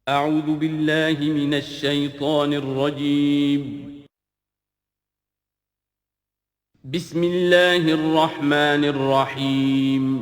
اعوذ باللہ من الشیطان الرجیم بسم اللہ الرحمن الرحیم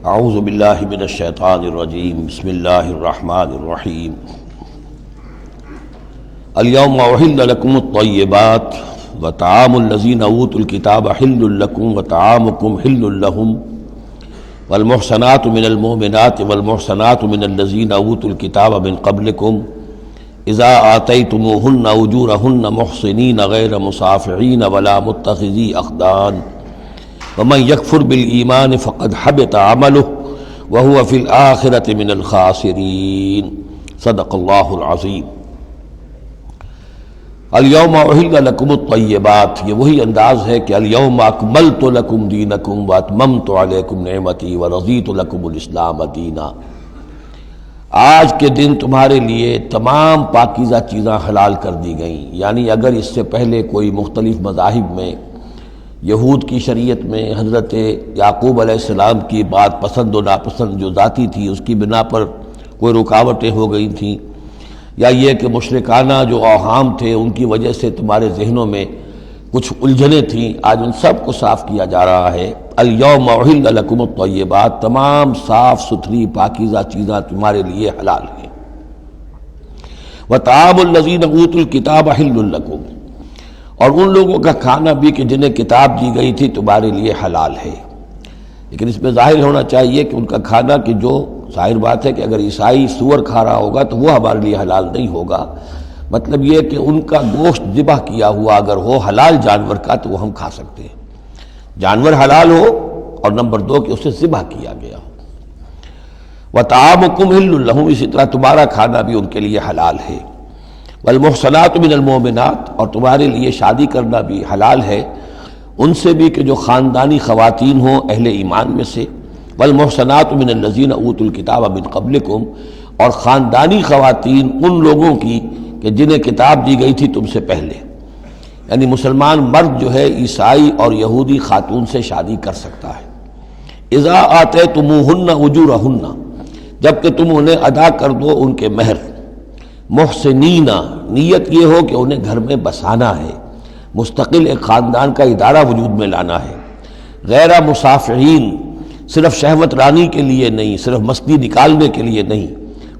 اعوذ باللہ من الشیطان الرجیم بسم اللہ الرحمن الرحیم اليوم احل لکم الطیبات وطعام الذین اوتوا الکتاب حل لکم وطعامکم حل لهم والمحصنات من المؤمنات والمحصنات من الذین اوتوا الکتاب من قبلکم اذا آتیتموہن اجورہن محصنین غیر مصافحین ولا متخذی اخدان ومن یکفر بالایمان فقد حبط عملہ وہو فی الآخرۃ من الخاسرین صدق اللہ العظیم۔ الیوم احل لکم الطیبات، یہ وہی انداز ہے کہ الیوم اکملت لکم دینکم واتممت علیکم نعمتی ورضیت لکم الاسلام دینا۔ آج کے دن تمہارے لیے تمام پاکیزہ چیزیں حلال کر دی گئیں، یعنی اگر اس سے پہلے کوئی مختلف مذاہب میں، یہود کی شریعت میں حضرت یعقوب علیہ السلام کی بات پسند و ناپسند جو ذاتی تھی اس کی بنا پر کوئی رکاوٹیں ہو گئی تھیں، یا یہ کہ مشرکانہ جو اوہام تھے ان کی وجہ سے تمہارے ذہنوں میں کچھ الجھنیں تھیں، آج ان سب کو صاف کیا جا رہا ہے۔ الیوم احل لکم الطیبات، تمام صاف ستھری پاکیزہ چیزیں تمہارے لیے حلال ہیں۔ وطعام الذین اوتوا الکتاب حل لکم، اور ان لوگوں کا کھانا بھی کہ جنہیں کتاب دی گئی تھی تمہارے لیے حلال ہے۔ لیکن اس میں ظاہر ہونا چاہیے کہ ان کا کھانا کہ جو ظاہر بات ہے کہ اگر عیسائی سور کھا رہا ہوگا تو وہ ہمارے لیے حلال نہیں ہوگا، مطلب یہ کہ ان کا گوشت ذبح کیا ہوا اگر ہو حلال جانور کا تو وہ ہم کھا سکتے ہیں، جانور حلال ہو، اور نمبر دو کہ اسے ذبح کیا گیا ہو۔ وطعامکم حل لہم، اسی طرح تمہارا کھانا بھی ان کے لیے حلال ہے۔ والمحصنات من المؤمنات، اور تمہارے لیے شادی کرنا بھی حلال ہے ان سے بھی کہ جو خاندانی خواتین ہوں اہل ایمان میں سے۔ والمحصنات من الذین اوتوا الکتاب من قبلکم، اور خاندانی خواتین ان لوگوں کی کہ جنہیں کتاب دی گئی تھی تم سے پہلے، یعنی مسلمان مرد جو ہے عیسائی اور یہودی خاتون سے شادی کر سکتا ہے۔ اذا آتیتموہن اجورہن، جب کہ تم انہیں ادا کر دو ان کے مہر۔ محسنین، نیت یہ ہو کہ انہیں گھر میں بسانا ہے، مستقل ایک خاندان کا ادارہ وجود میں لانا ہے۔ غیر مصافحین، صرف شہوت رانی کے لیے نہیں، صرف مستی نکالنے کے لیے نہیں۔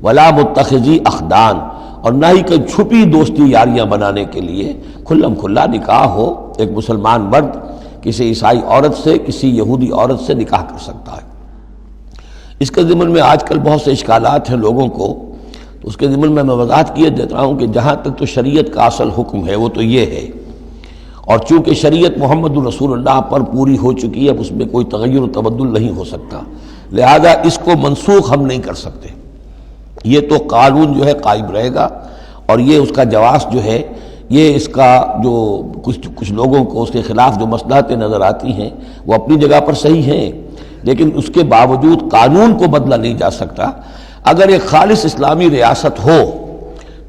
ولا متخذی اخدان، اور نہ ہی کوئی چھپی دوستی یاریاں بنانے کے لیے، کھلم کھلا نکاح ہو، ایک مسلمان مرد کسی عیسائی عورت سے، کسی یہودی عورت سے نکاح کر سکتا ہے۔ اس کے ضمن میں آج کل بہت سے اشکالات ہیں لوگوں کو، تو اس کے ضمن میں وضاحت کیے دیتا ہوں کہ جہاں تک تو شریعت کا اصل حکم ہے وہ تو یہ ہے، اور چونکہ شریعت محمد رسول اللہ پر پوری ہو چکی ہے، اب اس میں کوئی تغیر و تبدل نہیں ہو سکتا، لہذا اس کو منسوخ ہم نہیں کر سکتے۔ یہ تو قانون جو ہے قائم رہے گا، اور یہ اس کا جواز جو ہے، یہ اس کا جو کچھ لوگوں کو اس کے خلاف جو مصلحتیں نظر آتی ہیں وہ اپنی جگہ پر صحیح ہیں، لیکن اس کے باوجود قانون کو بدلا نہیں جا سکتا۔ اگر ایک خالص اسلامی ریاست ہو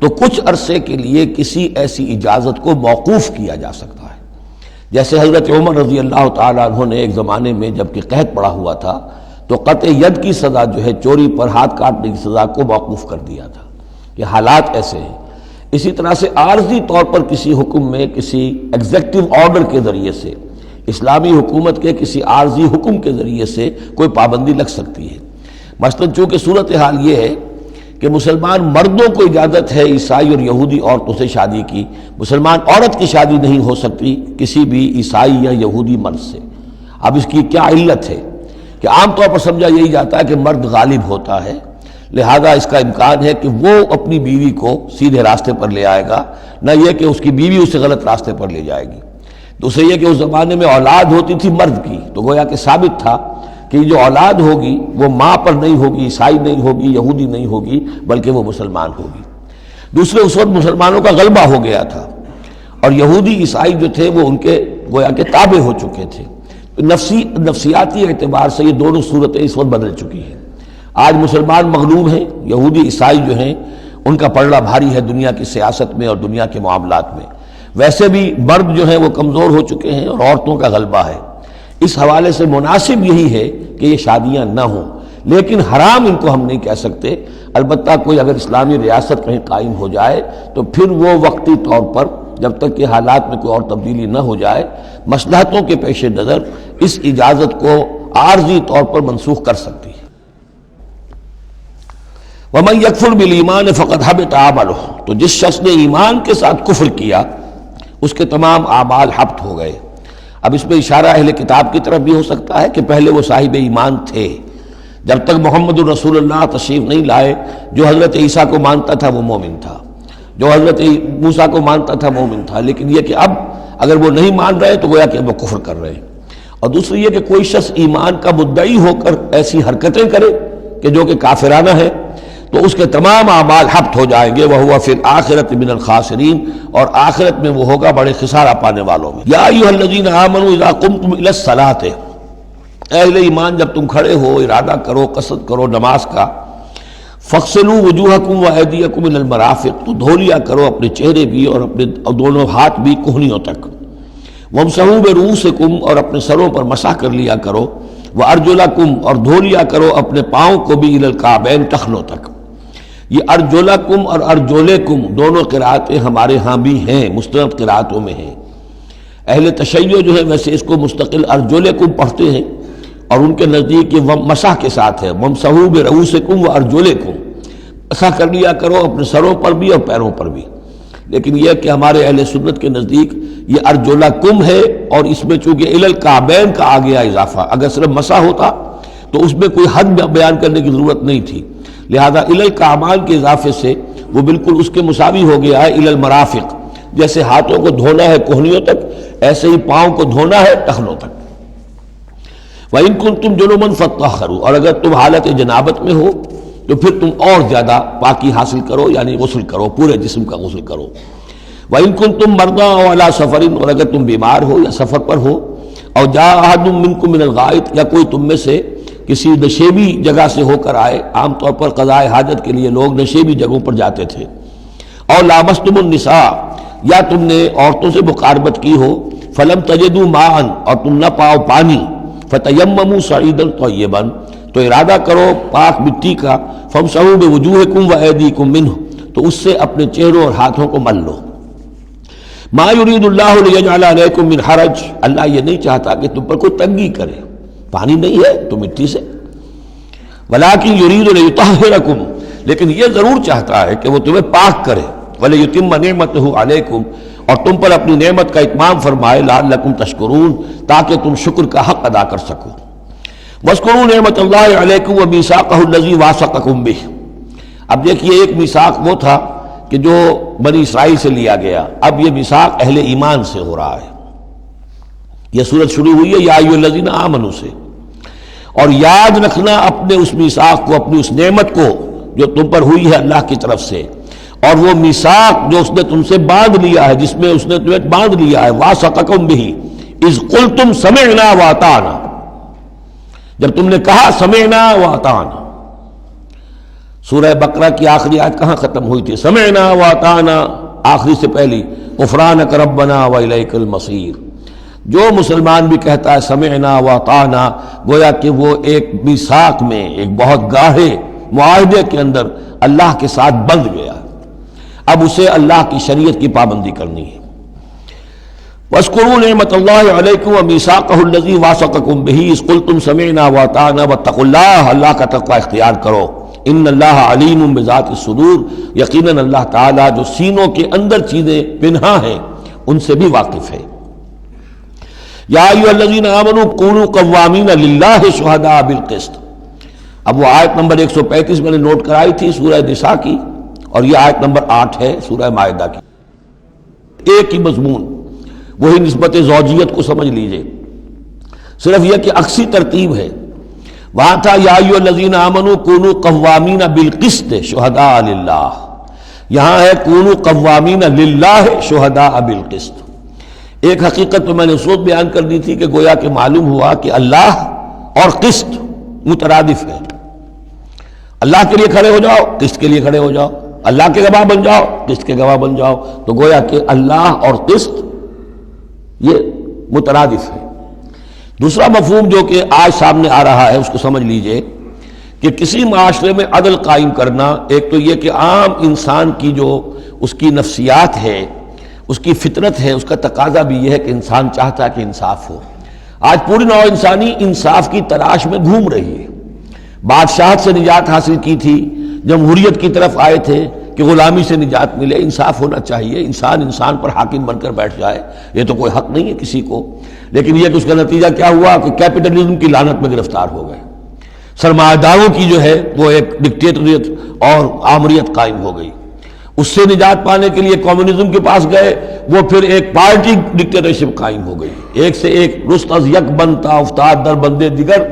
تو کچھ عرصے کے لیے کسی ایسی اجازت کو موقوف کیا جا سکتا ہے، جیسے حضرت عمر رضی اللہ تعالیٰ عنہ نے ایک زمانے میں جب کہ قحط پڑا ہوا تھا تو قطع ید کی سزا جو ہے، چوری پر ہاتھ کاٹنے کی سزا کو موقوف کر دیا تھا کہ حالات ایسے ہیں۔ اسی طرح سے عارضی طور پر کسی حکم میں، کسی ایگزیکٹو آرڈر کے ذریعے سے، اسلامی حکومت کے کسی عارضی حکم کے ذریعے سے کوئی پابندی لگ سکتی ہے۔ مثلاً چونکہ صورتحال یہ ہے کہ مسلمان مردوں کو اجازت ہے عیسائی اور یہودی عورتوں سے شادی کی، مسلمان عورت کی شادی نہیں ہو سکتی کسی بھی عیسائی یا یہودی مرد سے۔ اب اس کی کیا علت ہے کہ عام طور پر سمجھا یہی جاتا ہے کہ مرد غالب ہوتا ہے، لہذا اس کا امکان ہے کہ وہ اپنی بیوی کو سیدھے راستے پر لے آئے گا، نہ یہ کہ اس کی بیوی اسے غلط راستے پر لے جائے گی۔ دوسرے یہ کہ اس زمانے میں اولاد ہوتی تھی مرد کی، تو گویا کہ ثابت تھا کہ جو اولاد ہوگی وہ ماں پر نہیں ہوگی، عیسائی نہیں ہوگی، یہودی نہیں ہوگی، بلکہ وہ مسلمان ہوگی۔ دوسرے اس وقت مسلمانوں کا غلبہ ہو گیا تھا، اور یہودی عیسائی جو تھے وہ ان کے گویا کہ تابع ہو چکے تھے. نفسیاتی اعتبار سے یہ دونوں صورتیں اس وقت بدل چکی ہیں. آج مسلمان مغلوب ہیں، یہودی عیسائی جو ہیں ان کا پلڑا بھاری ہے دنیا کی سیاست میں اور دنیا کے معاملات میں. ویسے بھی مرد جو ہیں وہ کمزور ہو چکے ہیں اور عورتوں کا غلبہ ہے. اس حوالے سے مناسب یہی ہے کہ یہ شادیاں نہ ہوں، لیکن حرام ان کو ہم نہیں کہہ سکتے. البتہ کوئی اگر اسلامی ریاست کہیں قائم ہو جائے تو پھر وہ وقتی طور پر جب تک کہ حالات میں کوئی اور تبدیلی نہ ہو جائے مصلحتوں کے پیش نظر اس اجازت کو عارضی طور پر منسوخ کر سکتی ہے. وَمَن يَكْفُرْ بِالْإِيمَانِ فَقَدْ حَبِطَ عَمَلُهُ، تو جس شخص نے ایمان کے ساتھ کفر کیا اس کے تمام اعمال حبط ہو گئے. اب اس میں اشارہ اہل کتاب کی طرف بھی ہو سکتا ہے کہ پہلے وہ صاحب ایمان تھے، جب تک محمد الرسول اللہ تشریف نہیں لائے جو حضرت عیسیٰ کو مانتا تھا وہ مومن تھا، جو حضرت موسیٰ کو مانتا تھا مومن تھا. لیکن یہ کہ اب اگر وہ نہیں مان رہے تو گویا کہ وہ کفر کر رہے ہیں. اور دوسری یہ کہ کوئی شخص ایمان کا مدعی ہو کر ایسی حرکتیں کرے کہ جو کہ کافرانہ ہے تو اس کے تمام اعمال حبط ہو جائیں گے. وَهُوَ فِي الْآخِرَةِ مِنَ الْخَاسِرِينَ، اور آخرت میں وہ ہوگا بڑے خسارہ پانے والوں میں. یا ایھا الذین آمنوا اذا قمتم الی الصلاۃ، اہل ایمان جب تم کھڑے ہو ارادہ کرو قصد کرو نماز کا، فاغسلوا وجوہکم وایدیکم الی المرافق، تو دھو لیا کرو اپنے چہرے بھی اور اپنے دونوں ہاتھ بھی کہنیوں تک. وامسحوا برؤوسکم، اور اپنے سروں پر مسح کر لیا کرو. وارجلکم، اور دھو لیا کرو اپنے پاؤں کو بھی الی الکعبین، ٹخنوں تک. یہ ارجلکم اور ارجلکم دونوں قرأتیں ہمارے ہاں بھی ہیں، مستند قرأتوں میں ہیں. اہل تشیع جو ہے ویسے اس کو مستقل ارجلکم پڑھتے ہیں اور ان کے نزدیک یہ مسح کے ساتھ ہے. وامسحوا برؤوسکم وارجلکم، مسح کر لیا کرو اپنے سروں پر بھی اور پیروں پر بھی. لیکن یہ کہ ہمارے اہل سنت کے نزدیک یہ ارجلکم ہے، اور اس میں چونکہ الی الکعبین کا آ گیا اضافہ، اگر صرف مسح ہوتا تو اس میں کوئی حد بیان کرنے کی ضرورت نہیں تھی. لہذا الی الکعبین کے اضافے سے وہ بالکل اس کے مساوی ہو گیا ہے الی المرافق. جیسے ہاتھوں کو دھونا ہے کوہنیوں تک، ایسے ہی پاؤں کو دھونا ہے ٹخنوں تک. وَإِن كُنتُمْ جُنُبًا فَاطَّهَّرُوا، اور اگر تم حالت جنابت میں ہو تو پھر تم اور زیادہ پاکی حاصل کرو، یعنی غسل کرو، پورے جسم کا غسل کرو. وَإِن كُنتُمْ مَرْضَىٰ أَوْ عَلَىٰ سَفَرٍ، اور اگر تم بیمار ہو یا سفر پر ہو، اور جاء أَحَدٌ مِّنكُم مِّنَ الْغَائِطِ، یا کوئی تم میں سے کسی نشیبی جگہ سے ہو کر آئے. عام طور پر قضاء حاجت کے لیے لوگ نشیبی جگہوں پر جاتے تھے. اور لامستم النساء، یا تم نے عورتوں سے مقاربت کی ہو. فلم تجدوا ماء، اور تم نہ پاؤ پانی. فتیمموا صعیدا طیبا، تو ارادہ کرو پاک مٹی کا. فامسحوا بوجوہکم وایدیکم منہ، تو اس سے اپنے چہروں اور ہاتھوں کو مل لو. ما یرید اللہ لیجعل علیکم من حرج، اللہ یہ نہیں چاہتا کہ تم پر کوئی تنگی کرے. پانی نہیں ہے تو مٹی سے. ولیکن یرید لیطہرکم، لیکن یہ ضرور چاہتا ہے کہ وہ تمہیں پاک کرے. ولیتم نعمتہ علیکم، اور تم پر اپنی نعمت کا اتمام فرمائے. لعلکم تشکرون، تاکہ تم شکر کا حق ادا کر سکو. واذکروا نعمت اللہ علیکم ومیثاقہ الذی واثقکم بہ. اب دیکھیے ایک میثاق وہ تھا کہ جو بنی اسرائیل سے لیا گیا، اب یہ میثاق اہل ایمان سے ہو رہا ہے. یہ سورت شروع ہوئی ہے یا ایھا الذین آمنوا سے. اور یاد رکھنا اپنے اس میثاق کو، اپنی اس نعمت کو جو تم پر ہوئی ہے اللہ کی طرف سے، اور وہ میثاق جو اس نے تم سے باندھ لیا ہے، جس میں اس نے تمہیں باندھ لیا ہے. واثقکم بہ اذ قلتم سمعنا واطعنا، جب تم نے کہا سمعنا واطعنا. سورہ بقرہ کی آخری آیت کہاں ختم ہوئی تھی؟ سمعنا واطعنا، آخری سے پہلی غفرانک ربنا والیک المصیر. جو مسلمان بھی کہتا ہے سمعنا واطعنا، گویا کہ وہ ایک میثاق میں، ایک بہت گاہے معاہدے کے اندر اللہ کے ساتھ بندھ گیا. اب اسے اللہ کی شریعت کی پابندی کرنی ہے. واذکروا نعمت اللہ علیکم ومیثاقہ الذی واثقکم بہ اذ قلتم سمعنا واطعنا واتقوا اللہ، اللہ کا تقوی اختیار کرو. ان اللہ علیم بذات الصدور، یقیناً اللہ تعالیٰ جو سینوں کے اندر چیزیں پنہاں ہیں ان سے بھی واقف ہے. یا ایھا الذین آمنوا کونوا قوامین للہ شہداء بالقسط. اب وہ آیت نمبر 135 میں نے نوٹ کرائی تھی سورہ نساء کی، اور یہ آیت نمبر 8 ہے سورہ مائدہ کی. ایک ہی مضمون، وہی نسبت زوجیت کو سمجھ لیجئے، صرف یہ کہ عکسی ترتیب ہے. وہاں تھا یا ایھا الذین آمنوا کونوا قوامین بالقسط شہداء للہ، یہاں ہے کونوا قوامین للہ شہداء بالقسط. ایک حقیقت تو میں نے اس وقت بیان کر دی تھی کہ گویا کہ معلوم ہوا کہ اللہ اور قسط مترادف ہے. اللہ کے لیے کھڑے ہو جاؤ، قسط کے لیے کھڑے ہو جاؤ، اللہ کے گواہ بن جاؤ، قسط کے گواہ بن جاؤ. تو گویا کہ اللہ اور قسط یہ مترادف ہے. دوسرا مفہوم جو کہ آج سامنے آ رہا ہے اس کو سمجھ لیجئے کہ کسی معاشرے میں عدل قائم کرنا، ایک تو یہ کہ عام انسان کی جو اس کی نفسیات ہے، اس کی فطرت ہے، اس کا تقاضا بھی یہ ہے کہ انسان چاہتا ہے کہ انصاف ہو. آج پوری نوع انسانی انصاف کی تلاش میں گھوم رہی ہے. بادشاہت سے نجات حاصل کی تھی، جمہوریت کی طرف آئے تھے کہ غلامی سے نجات ملے، انصاف ہونا چاہیے، انسان پر حاکم بن کر بیٹھ جائے، یہ تو کوئی حق نہیں ہے کسی کو. لیکن یہ کہ اس کا نتیجہ کیا ہوا کہ کیپٹلزم کی لعنت میں گرفتار ہو گئے. سرمایہ داروں کی جو ہے وہ ایک ڈکٹیٹریٹ اور آمریت قائم ہو گئی. اس سے نجات پانے کے لیے کمیونزم کے پاس گئے، وہ پھر ایک پارٹی ڈکٹیٹرشپ قائم ہو گئی. ایک سے ایک رست از یک بنتا افتاد در بندے دیگر.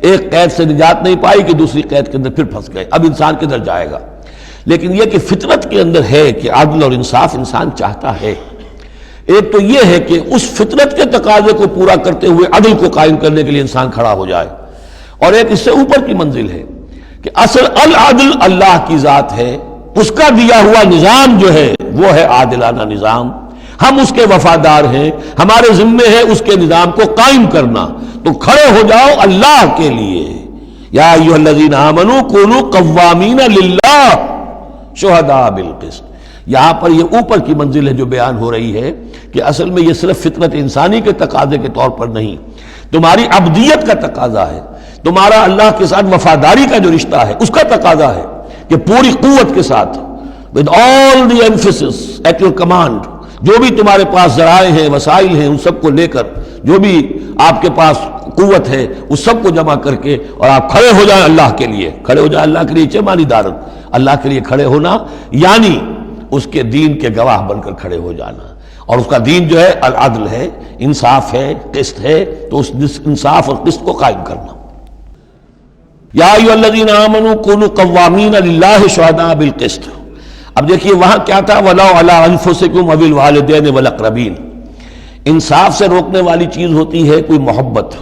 ایک قید سے نجات نہیں پائی کہ دوسری قید کے اندر پھر پھنس گئے. اب انسان کدھر جائے گا؟ لیکن یہ کہ فطرت کے اندر ہے کہ عدل اور انصاف انسان چاہتا ہے. ایک تو یہ ہے کہ اس فطرت کے تقاضے کو پورا کرتے ہوئے عدل کو قائم کرنے کے لیے انسان کھڑا ہو جائے. اور ایک اس سے اوپر کی منزل ہے کہ اصل العدل اللہ کی ذات ہے، اس کا دیا ہوا نظام جو ہے وہ ہے عادلانہ نظام. ہم اس کے وفادار ہیں، ہمارے ذمے ہے اس کے نظام کو قائم کرنا. تو کھڑے ہو جاؤ اللہ کے لیے. یا ایھا الذین آمنوا کونوا قوامین للہ شہداء بالقسط. یہاں پر یہ اوپر کی منزل ہے جو بیان ہو رہی ہے کہ اصل میں یہ صرف فطرت انسانی کے تقاضے کے طور پر نہیں، تمہاری عبدیت کا تقاضا ہے، تمہارا اللہ کے ساتھ وفاداری کا جو رشتہ ہے اس کا تقاضا ہے کہ پوری قوت کے ساتھ with all the emphasis at your command، جو بھی تمہارے پاس ذرائع ہیں، وسائل ہیں، ان سب کو لے کر، جو بھی آپ کے پاس قوت ہے اس سب کو جمع کر کے، اور آپ کھڑے ہو جائیں اللہ کے لیے. کھڑے ہو جائیں اللہ کے لیے چمانی دارن، اللہ کے لیے کھڑے ہونا یعنی اس کے دین کے گواہ بن کر کھڑے ہو جانا. اور اس کا دین جو ہے العدل ہے، انصاف ہے، قسط ہے. تو اس انصاف اور قسط کو قائم کرنا. یا ایھا الذین آمنوا کونوا قوامین للہ شہداء بالقسط. اب دیکھیے وہاں کیا تھا، وَلَوْ عَلَىٰ أَنفُسِكُمْ أَوِ الْوَالِدَيْنِ وَالْأَقْرَبِينَ. انصاف سے روکنے والی چیز ہوتی ہے کوئی محبت.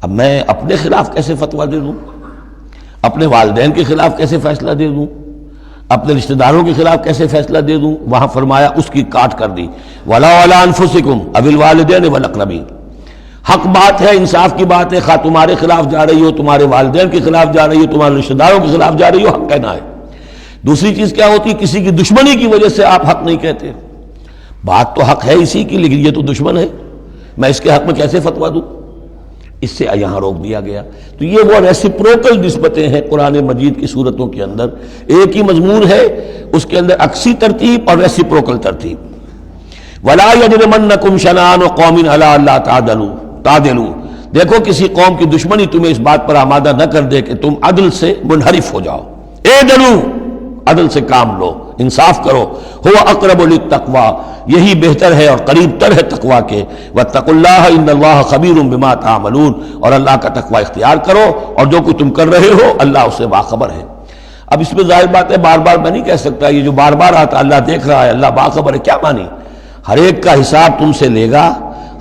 اب میں اپنے خلاف کیسے فتویٰ دے دوں، اپنے والدین کے خلاف کیسے فیصلہ دے دوں، اپنے رشتہ داروں کے خلاف کیسے فیصلہ دے دوں؟ وہاں فرمایا اس کی کاٹ کر دی، وَلَوْ عَلَىٰ أَنفُسِكُمْ أَوِ الْوَالِدَيْنِ وَالْأَقْرَبِينَ. حق بات ہے، انصاف کی بات ہے، خواہ تمہارے خلاف جا رہی ہو، تمہارے والدین کے خلاف جا رہی ہو، تمہارے رشتہ داروں کے خلاف جا رہی ہو، حق کہنا ہے. دوسری چیز کیا ہوتی ہے، کسی کی دشمنی کی وجہ سے آپ حق نہیں کہتے. بات تو حق ہے اسی کی، لیکن یہ تو دشمن ہے، میں اس کے حق میں کیسے فتویٰ دوں؟ اس سے یہاں روک دیا گیا. تو یہ وہ ریسیپروکل نسبتیں ہیں قرآن مجید کی صورتوں کے اندر. ایک ہی مضمون ہے، اس کے اندر عکسی ترتیب اور ریسیپروکل ترتیب. وَلَا يَجْرِمَنَّكُمْ شَنَآنُ قَوْمٍ عَلَىٰ أَلَّا تعْدِلُوا. دیکھو کسی قوم کی دشمنی تمہیں اس بات پر آمادہ نہ کر دے کہ تم عدل سے منحرف ہو جاؤ. اعدلوا، عدل سے کام لو، انصاف کرو. هو اقرب للتقوی، یہی بہتر ہے اور قریب تر ہے تقوی کے. واتقوا اللہ ان اللہ خبیر بما تعملون، اور اللہ کا تقوی اختیار کرو اور جو کچھ تم کر رہے ہو اللہ اس سے باخبر ہے. اب اس میں ظاہر بات ہے بار بار میں نہیں کہہ سکتا یہ جو بار بار آتا اللہ دیکھ رہا ہے، اللہ باخبر ہے، کیا مانی؟ ہر ایک کا حساب تم سے لے گا،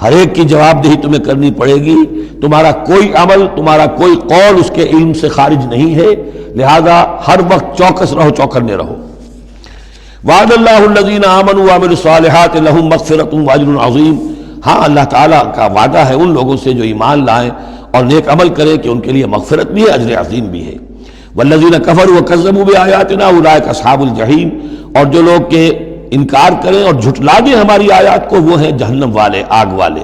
ہر ایک کی جواب دہی تمہیں کرنی پڑے گی. تمہارا کوئی عمل، تمہارا کوئی قول اس کے علم سے خارج نہیں ہے، لہذا ہر وقت چوکس رہو، چوکنے رہو. وعد اللہ الذین آمنوا وعملوا الصالحات لہم مغفرۃ واجر عظیم. ہاں اللہ تعالیٰ کا وعدہ ہے ان لوگوں سے جو ایمان لائیں اور نیک عمل کریں کہ ان کے لیے مغفرت بھی ہے، اجر عظیم بھی ہے. والذین کفروا وکذبوا بآیاتنا اولئک اصحاب الجحیم. اور جو لوگ کہ انکار کریں اور جھٹلا دیں ہماری آیات کو، وہ ہیں جہنم والے، آگ والے.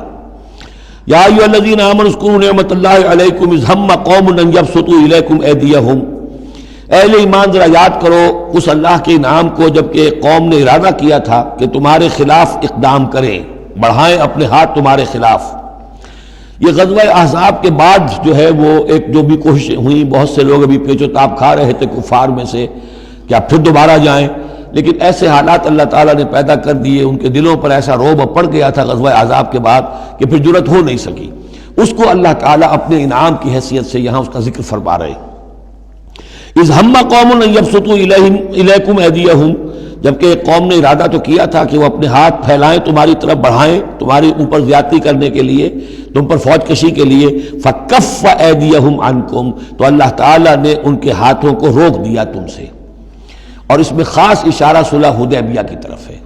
یا ایھا الذین آمنوا اذکروا نعمت اللہ علیکم اذ ہم قوم ان یبسطوا الیکم ایدیہم. اہل ایمان ذرا یاد کرو اس اللہ کے انعام کو جبکہ قوم نے ارادہ کیا تھا کہ تمہارے خلاف اقدام کریں، بڑھائیں اپنے ہاتھ تمہارے خلاف. یہ غزوہ احزاب کے بعد جو ہے وہ ایک جو بھی کوششیں ہوئیں، بہت سے لوگ ابھی پیچ و تاب کھا رہے تھے کفار میں سے کہ آپ پھر دوبارہ جائیں، لیکن ایسے حالات اللہ تعالیٰ نے پیدا کر دیے، ان کے دلوں پر ایسا رعب پڑ گیا تھا غزوہ احزاب کے بعد کہ پھر جرأت ہو نہیں سکی. اس کو اللہ تعالیٰ اپنے انعام کی حیثیت سے یہاں اس کا ذکر فرما رہے. اذ ہم قوم ان یبسطوا الیکم ایدیہم، جبکہ ایک قوم نے ارادہ تو کیا تھا کہ وہ اپنے ہاتھ پھیلائیں تمہاری طرف بڑھائیں تمہارے اوپر زیادتی کرنے کے لیے، تم پر فوج کشی کے لیے، فَكَفَّ أَيْدِيَهُمْ عَنْكُمْ، تو اللہ تعالیٰ نے ان کے ہاتھوں کو روک دیا تم سے۔ اور اس میں خاص اشارہ صلح حدیبیہ کی طرف ہے۔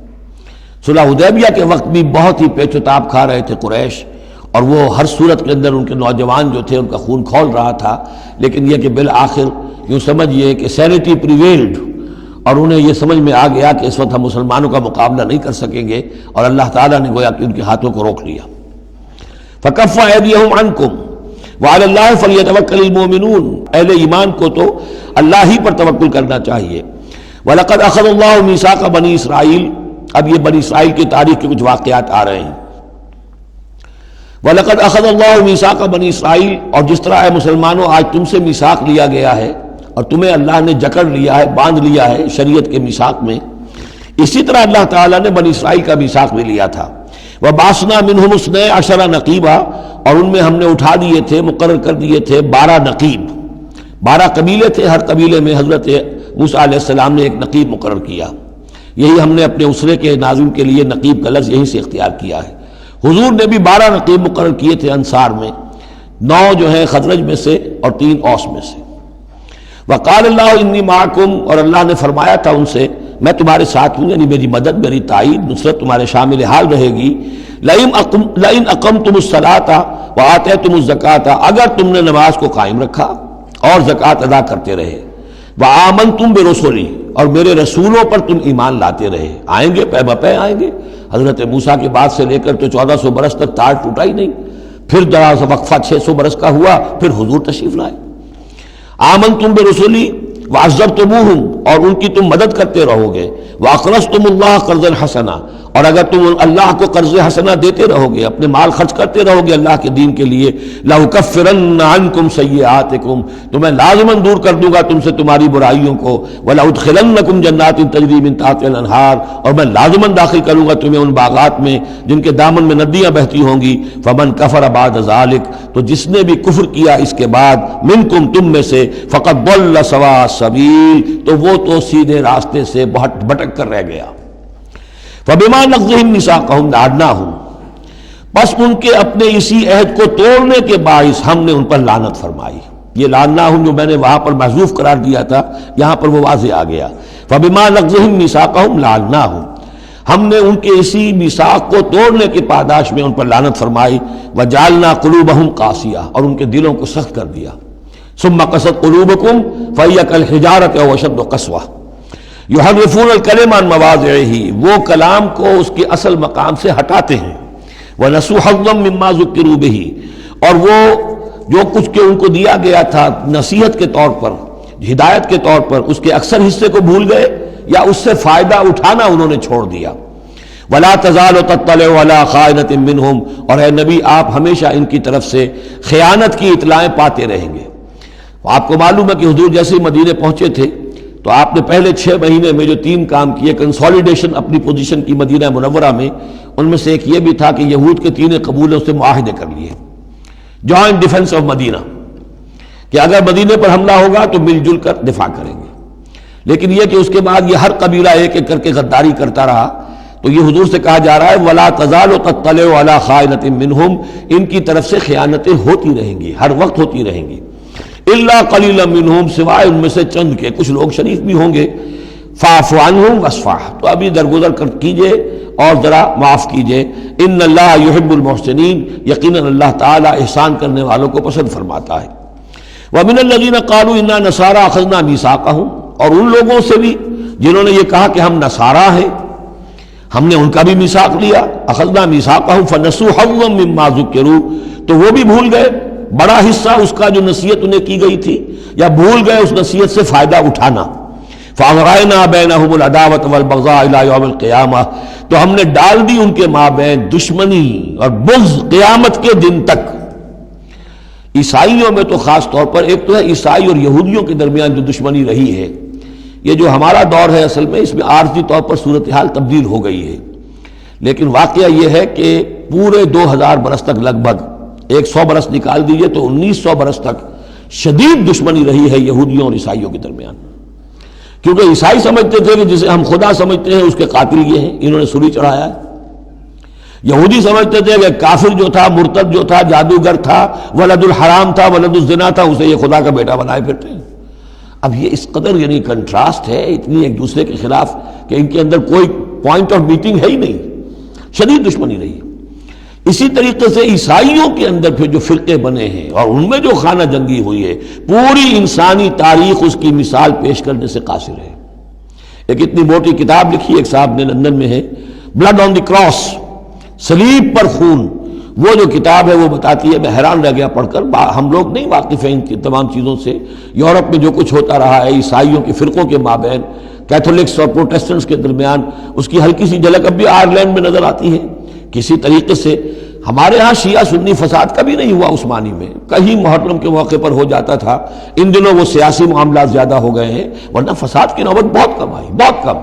صلح حدیبیہ کے وقت بھی بہت ہی پیچ و تاب کھا رہے تھے قریش، اور وہ ہر صورت کے اندر ان کے نوجوان جو تھے ان کا خون کھول رہا تھا، لیکن یہ کہ بالآخر یوں سمجھئے کہ سینٹی پریویلڈ، اور انہیں یہ سمجھ میں آ گیا کہ اس وقت ہم مسلمانوں کا مقابلہ نہیں کر سکیں گے، اور اللہ تعالیٰ نے گویا کہ ان کے ہاتھوں کو روک لیا۔ فَكَفَّ أَيْدِيَهُمْ عَنْكُمْ وَعَلَى اللَّهِ فَلْيَتَوَكَّلِ الْمُؤْمِنُونَ، اہل ایمان کو تو اللہ ہی پر توکل کرنا چاہیے۔ وَلَقَدْ أَخَذَ اللَّهُ مِيثَاقَ بَنِي إِسْرَائِيلَ، اب یہ بنی اسرائیل کی تاریخ کے کچھ واقعات آ رہے ہیں۔ وَلَقَدْ أَخَذَ اللَّهُ مِيثَاقَ بَنِي إِسْرَائِيلَ، اور جس طرح اے مسلمانوں آج تم سے میثاق لیا گیا ہے اور تمہیں اللہ نے جکڑ لیا ہے، باندھ لیا ہے شریعت کے میثاق میں، اسی طرح اللہ تعالیٰ نے بنی اسرائیل کا میثاق بھی لیا تھا۔ وَبَعَثْنَا مِنْهُمُ اثْنَيْ عَشَرَ نَقِيبًا، اور ان میں ہم نے اٹھا دیے تھے، مقرر کر دیے تھے 12 نقیب، 12 قبیلے تھے، ہر قبیلے میں حضرت موسیٰ علیہ السلام نے ایک نقیب مقرر کیا۔ یہی ہم نے اپنے اسرے کے ناظم کے لیے نقیب کا لفظ یہیں سے اختیار کیا ہے۔ حضور نے بھی 12 نقیب مقرر کیے تھے انصار میں، 9 جو ہیں خزرج میں سے اور 3 اوس میں سے۔ وقال اللہ انی معکم، اور اللہ نے فرمایا تھا ان سے میں تمہارے ساتھ ہوں، یعنی میری مدد، میری تائید، نصرت تمہارے شامل حال رہے گی۔ لئن اقمتم الصلاۃ وآتیتم الزکاۃ، اگر تم نے نماز کو قائم رکھا اور زکوٰۃ ادا کرتے رہے، وآمنتم برسلی، اور میرے رسولوں پر تم ایمان لاتے رہے، آئیں گے پے بپے آئیں گے۔ حضرت موسیٰ کے بعد سے لے کر تو 1400 برس تک تار ٹوٹا ہی نہیں، پھر دراز وقفہ 600 برس کا ہوا، پھر حضور تشریف لائے۔ آمنتم برسلی وعزرتموہم، اور ان کی تم مدد کرتے رہو گے، واقرضتم اللہ قرضا حسنا، اور اگر تم اللہ کو قرض حسنہ دیتے رہو گے، اپنے مال خرچ کرتے رہو گے اللہ کے دین کے لیے، لأکفرن عنکم سیئاتکم، تو میں لازماً دور کر دوں گا تم سے تمہاری برائیوں کو، ولأدخلنکم جنات تجری من تحتہا الانہار، اور میں لازماً داخل کروں گا تمہیں ان باغات میں جن کے دامن میں ندیاں بہتی ہوں گی۔ فمن کفر بعد ذلک، تو جس نے بھی کفر کیا اس کے بعد، منکم تم میں سے، فقد ضل سواء السبیل، تو وہ تو سیدھے راستے سے بہت بھٹک کر رہ گیا۔ فبما نقضهم ميثاقهم لعناهم، بس ان کے اپنے اسی عہد کو توڑنے کے باعث ہم نے ان پر لعنت فرمائی۔ یہ لعناهم جو میں نے وہاں پر محذوف قرار دیا تھا، یہاں پر وہ واضح آ گیا۔ فبما نقضهم ميثاقهم لعناهم، ہم نے ان کے اسی میثاق کو توڑنے کی پاداش میں ان پر لعنت فرمائی۔ وجعلنا قلوبهم قاسیہ، اور ان کے دلوں کو سخت کر دیا۔ ثم قست قلوبكم فهي كالحجارة أو أشد قسوة، یحرفون الکلم عن مواضعہ، وہ کلام کو اس کے اصل مقام سے ہٹاتے ہیں۔ ونسوا حظا مما ذکروا بہ، اور وہ جو کچھ کہ ان کو دیا گیا تھا نصیحت کے طور پر، ہدایت کے طور پر، اس کے اکثر حصے کو بھول گئے یا اس سے فائدہ اٹھانا انہوں نے چھوڑ دیا۔ ولا تزال تطلع على خائنۃ منہم، اور اے نبی آپ ہمیشہ ان کی طرف سے خیانت کی اطلاعیں پاتے رہیں گے۔ آپ کو معلوم ہے کہ حضور جیسے مدینے پہنچے تھے تو آپ نے پہلے 6 مہینے میں جو 3 کام کیے، کنسولیڈیشن اپنی پوزیشن کی مدینہ منورہ میں، ان میں سے ایک یہ بھی تھا کہ یہود کے 3 قبولوں سے معاہدے کر لیے، جوائنٹ ڈیفنس آف مدینہ، کہ اگر مدینے پر حملہ ہوگا تو مل جل کر دفاع کریں گے۔ لیکن یہ کہ اس کے بعد یہ ہر قبیلہ ایک ایک کر کے غداری کرتا رہا، تو یہ حضور سے کہا جا رہا ہے وَلَا تَزَالُ تَطَّلِعُ عَلَىٰ خَائِنَةٍ مِّنْهُمْ، ان کی طرف سے خیانتیں ہوتی رہیں گی، ہر وقت ہوتی رہیں گی۔ الا قلیلا منہم، سوائے ان میں سے چند کے، کچھ لوگ شریف بھی ہوں گے۔ فاعف عنہم واصفح، تو ابھی درگزر کیجئے اور ذرا معاف کیجئے۔ ان اللہ یحب المحسنین، یقیناً اللہ تعالی احسان کرنے والوں کو پسند فرماتا ہے۔ ومن الذین قالوا انا نصارى اخذنا میثاقهم، اور ان لوگوں سے بھی جنہوں نے یہ کہا کہ ہم نصارہ ہیں، ہم نے ان کا بھی میثاق لیا۔ اخذنا میثاقهم فنسوا حظا مما ذکروا، تو وہ بھی بھول گئے بڑا حصہ اس کا جو نصیحت انہیں کی گئی تھی، یا بھول گئے اس نصیحت سے فائدہ اٹھانا۔ فَأَغْرَيْنَا بَيْنَهُمُ الْعَدَاوَةَ وَالْبَغْضَاءَ إِلَىٰ يَوْمِ الْقِيَامَةِ، تو ہم نے ڈال دی ان کے مابین دشمنی اور بغض قیامت کے دن تک۔ عیسائیوں میں تو خاص طور پر، ایک تو ہے عیسائی اور یہودیوں کے درمیان جو دشمنی رہی ہے، یہ جو ہمارا دور ہے اصل میں اس میں عارضی طور پر صورتحال تبدیل ہو گئی ہے، لیکن واقعہ یہ ہے کہ پورے 2000 برس تک، لگ بھگ 100 برس نکال دیجئے تو 1900 برس تک شدید دشمنی رہی ہے یہودیوں اور عیسائیوں کے درمیان، کیونکہ عیسائی سمجھتے تھے کہ جسے ہم خدا سمجھتے ہیں اس کے قاتل یہ ہیں، انہوں نے سولی چڑھایا ہے۔ یہودی سمجھتے تھے کہ کافر جو تھا، مرتد جو تھا، جادوگر تھا، ولد الحرام تھا، ولد الزنا تھا، اسے یہ خدا کا بیٹا بنائے پھرتے ہیں۔ اب یہ اس قدر یعنی کنٹراسٹ ہے، اتنی ایک دوسرے کے خلاف کہ ان کے اندر کوئی پوائنٹ آف میٹنگ ہے ہی نہیں، شدید دشمنی رہی۔ اسی طریقے سے عیسائیوں کے اندر پھر جو فرقے بنے ہیں اور ان میں جو خانہ جنگی ہوئی ہے، پوری انسانی تاریخ اس کی مثال پیش کرنے سے قاصر ہے۔ ایک اتنی موٹی کتاب لکھی ایک صاحب نے، لندن میں ہے، بلڈ آن دی کراس، صلیب پر خون، وہ جو کتاب ہے وہ بتاتی ہے، میں حیران رہ گیا پڑھ کر، ہم لوگ نہیں واقف ہیں ان کی تمام چیزوں سے، یورپ میں جو کچھ ہوتا رہا ہے عیسائیوں کے فرقوں کے مابین، کیتھولکس اور پروٹیسٹنٹس کے درمیان، اس کی ہلکی سی جھلک اب بھی آئرلینڈ میں نظر آتی ہے۔ کسی طریقے سے ہمارے ہاں شیعہ سنی فساد کبھی نہیں ہوا عثمانی میں، کہیں محرم کے موقع پر ہو جاتا تھا، ان دنوں وہ سیاسی معاملات زیادہ ہو گئے ہیں، ورنہ فساد کی نوبت بہت کم آئی، بہت کم،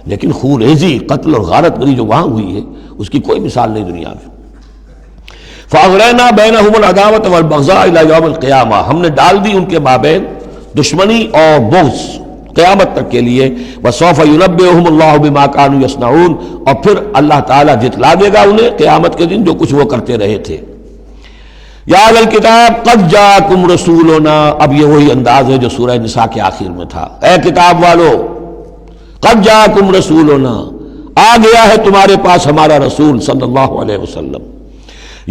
لیکن خونریزی، قتل اور غارت گری جو وہاں ہوئی ہے اس کی کوئی مثال نہیں دنیا میں۔ فَأَغْرَيْنَا بَيْنَهُمُ الْعَدَاوَةَ وَالْبَغْضَاءَ إِلَى يَوْمِ الْقِيَامَةِ، ہم نے ڈال دی ان کے مابین دشمنی اور بغض قیامت تک کے لیے۔ وَسَوْفَ يُنَبِّئُهُمُ اللَّهُ بِمَا كَانُوا يَصْنَعُونَ، اور پھر اللہ تعالیٰ جتلا دے گا انہیں قیامت کے دن جو کچھ وہ کرتے رہے تھے۔ یا اہل الکتاب قد جاءکم رسولنا، اب یہ وہی انداز ہے جو سورہ نساء کے آخر میں تھا، اے کتاب والو، قد جاءکم رسولنا، آ گیا ہے تمہارے پاس ہمارا رسول صلی اللہ علیہ وسلم،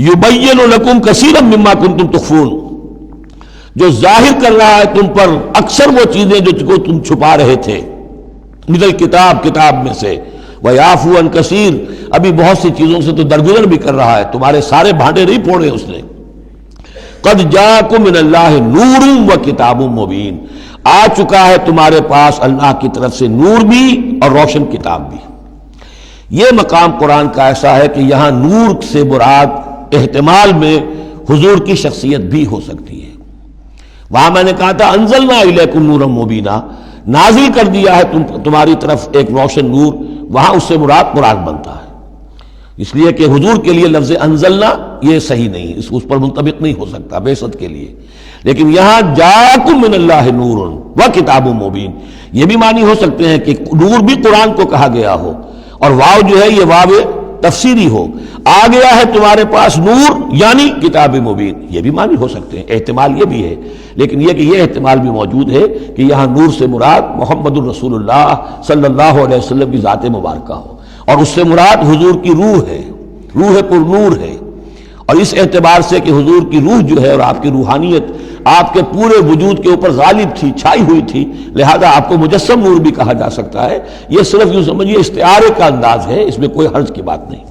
یبین لکم کثیرا مما کنتم تخفون، جو ظاہر کر رہا ہے تم پر اکثر وہ چیزیں جو تم چھپا رہے تھے، من الکتاب، کتاب میں سے، ویعفو عن کثیر، ابھی بہت سی چیزوں سے تو درگزر بھی کر رہا ہے، تمہارے سارے بھانڈے نہیں پھوڑے اس نے۔ قد جاءکم من اللہ نور و کتاب مبین، آ چکا ہے تمہارے پاس اللہ کی طرف سے نور بھی اور روشن کتاب بھی۔ یہ مقام قرآن کا ایسا ہے کہ یہاں نور سے مراد احتمال میں حضور کی شخصیت بھی ہو سکتی ہے۔ وہاں میں نے کہا تھا انزلنا الیکم نورا مبینا، نازل کر دیا ہے تمہاری طرف ایک روشن نور، وہاں اس سے مراد قرآن بنتا ہے، اس لیے کہ حضور کے لیے لفظ انزلنا یہ صحیح نہیں، اس پر منطبق نہیں ہو سکتا بعثت کے لیے، لیکن یہاں جاءکم من اللہ نور و کتاب مبین، یہ بھی معنی ہو سکتے ہیں کہ نور بھی قرآن کو کہا گیا ہو، اور واو جو ہے یہ واو تفسیری ہو، آ گیا ہے تمہارے پاس نور یعنی کتاب مبین، یہ بھی معنی ہو سکتے ہیں، احتمال یہ بھی ہے، لیکن یہ کہ یہ احتمال بھی موجود ہے کہ یہاں نور سے مراد محمد الرسول اللہ صلی اللہ علیہ وسلم کی ذات مبارکہ ہو، اور اس سے مراد حضور کی روح ہے، روح پر نور ہے، اور اس اعتبار سے کہ حضور کی روح جو ہے اور آپ کی روحانیت آپ کے پورے وجود کے اوپر غالب تھی، چھائی ہوئی تھی، لہذا آپ کو مجسم نور بھی کہا جا سکتا ہے۔ یہ صرف یوں سمجھیے استعارے کا انداز ہے، اس میں کوئی حرج کی بات نہیں۔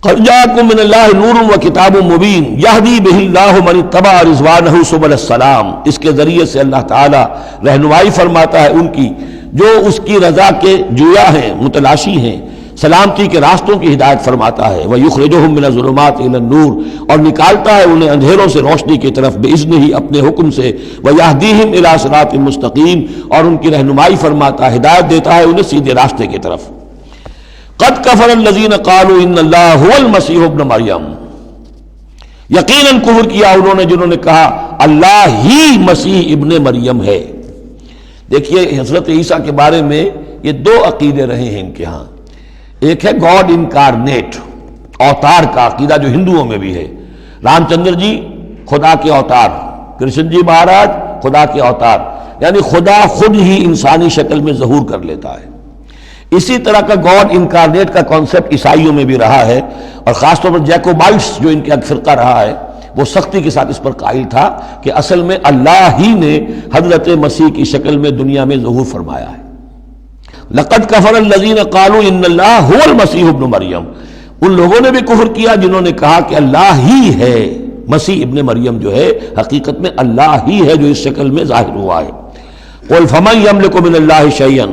قد جاءکم من اللہ نور و کتاب مبین یہدی بہ اللہ من اتبع رضوانہ سبل السلام، اس کے ذریعے سے اللہ تعالی رہنمائی فرماتا ہے ان کی جو اس کی رضا کے جویا ہیں، متلاشی ہیں، سلامتی کے راستوں کی ہدایت فرماتا ہے۔ وَيُخْرِجُهُم مِّنَ الظُّلُمَاتِ إِلَى النُّورِ، اور نکالتا ہے انہیں اندھیروں سے روشنی کی طرف، بِإِذْنِهِ اپنے حکم سے، وَيَهْدِيهِمْ إِلَىٰ صِرَاطٍ مُّسْتَقِيمٍ، اور ان کی رہنمائی فرماتا ہے، ہدایت دیتا ہے انہیں سیدھے راستے کی طرف۔ قَدْ كَفَرَ الَّذِينَ قَالُوا إِنَّ اللَّهَ هُوَ الْمَسِيحُ ابْنُ مَرْيَمَ، یقیناً کفر کیا انہوں نے جنہوں نے کہا اللہ ہی مسیح ابن مریم ہے۔ دیکھیے حضرت عیسیٰ کے بارے میں یہ دو عقیدے رہے ہیں ان کے ہاں، ایک ہے گاڈ انکارنیٹ، اوتار کا عقیدہ جو ہندوؤں میں بھی ہے، رام چندر جی خدا کے اوتار، کرشن جی مہاراج خدا کے اوتار، یعنی خدا خود ہی انسانی شکل میں ظہور کر لیتا ہے۔ اسی طرح کا گاڈ انکارنیٹ کا کانسیپٹ عیسائیوں میں بھی رہا ہے، اور خاص طور پر جیکوبائٹس جو ان کا فرقہ رہا ہے وہ سختی کے ساتھ اس پر قائل تھا کہ اصل میں اللہ ہی نے حضرت مسیح کی شکل میں دنیا میں ظہور فرمایا ہے۔ لقد کفر الذین قالوا ان اللہ هو المسیح ابن مریم، ان لوگوں نے بھی کفر کیا جنہوں نے کہا کہ اللہ ہی ہے، مسیح ابن مریم جو ہے حقیقت میں اللہ ہی ہے جو اس شکل میں ظاہر ہوا ہے۔ قل فمن یملک من اللہ شیئا،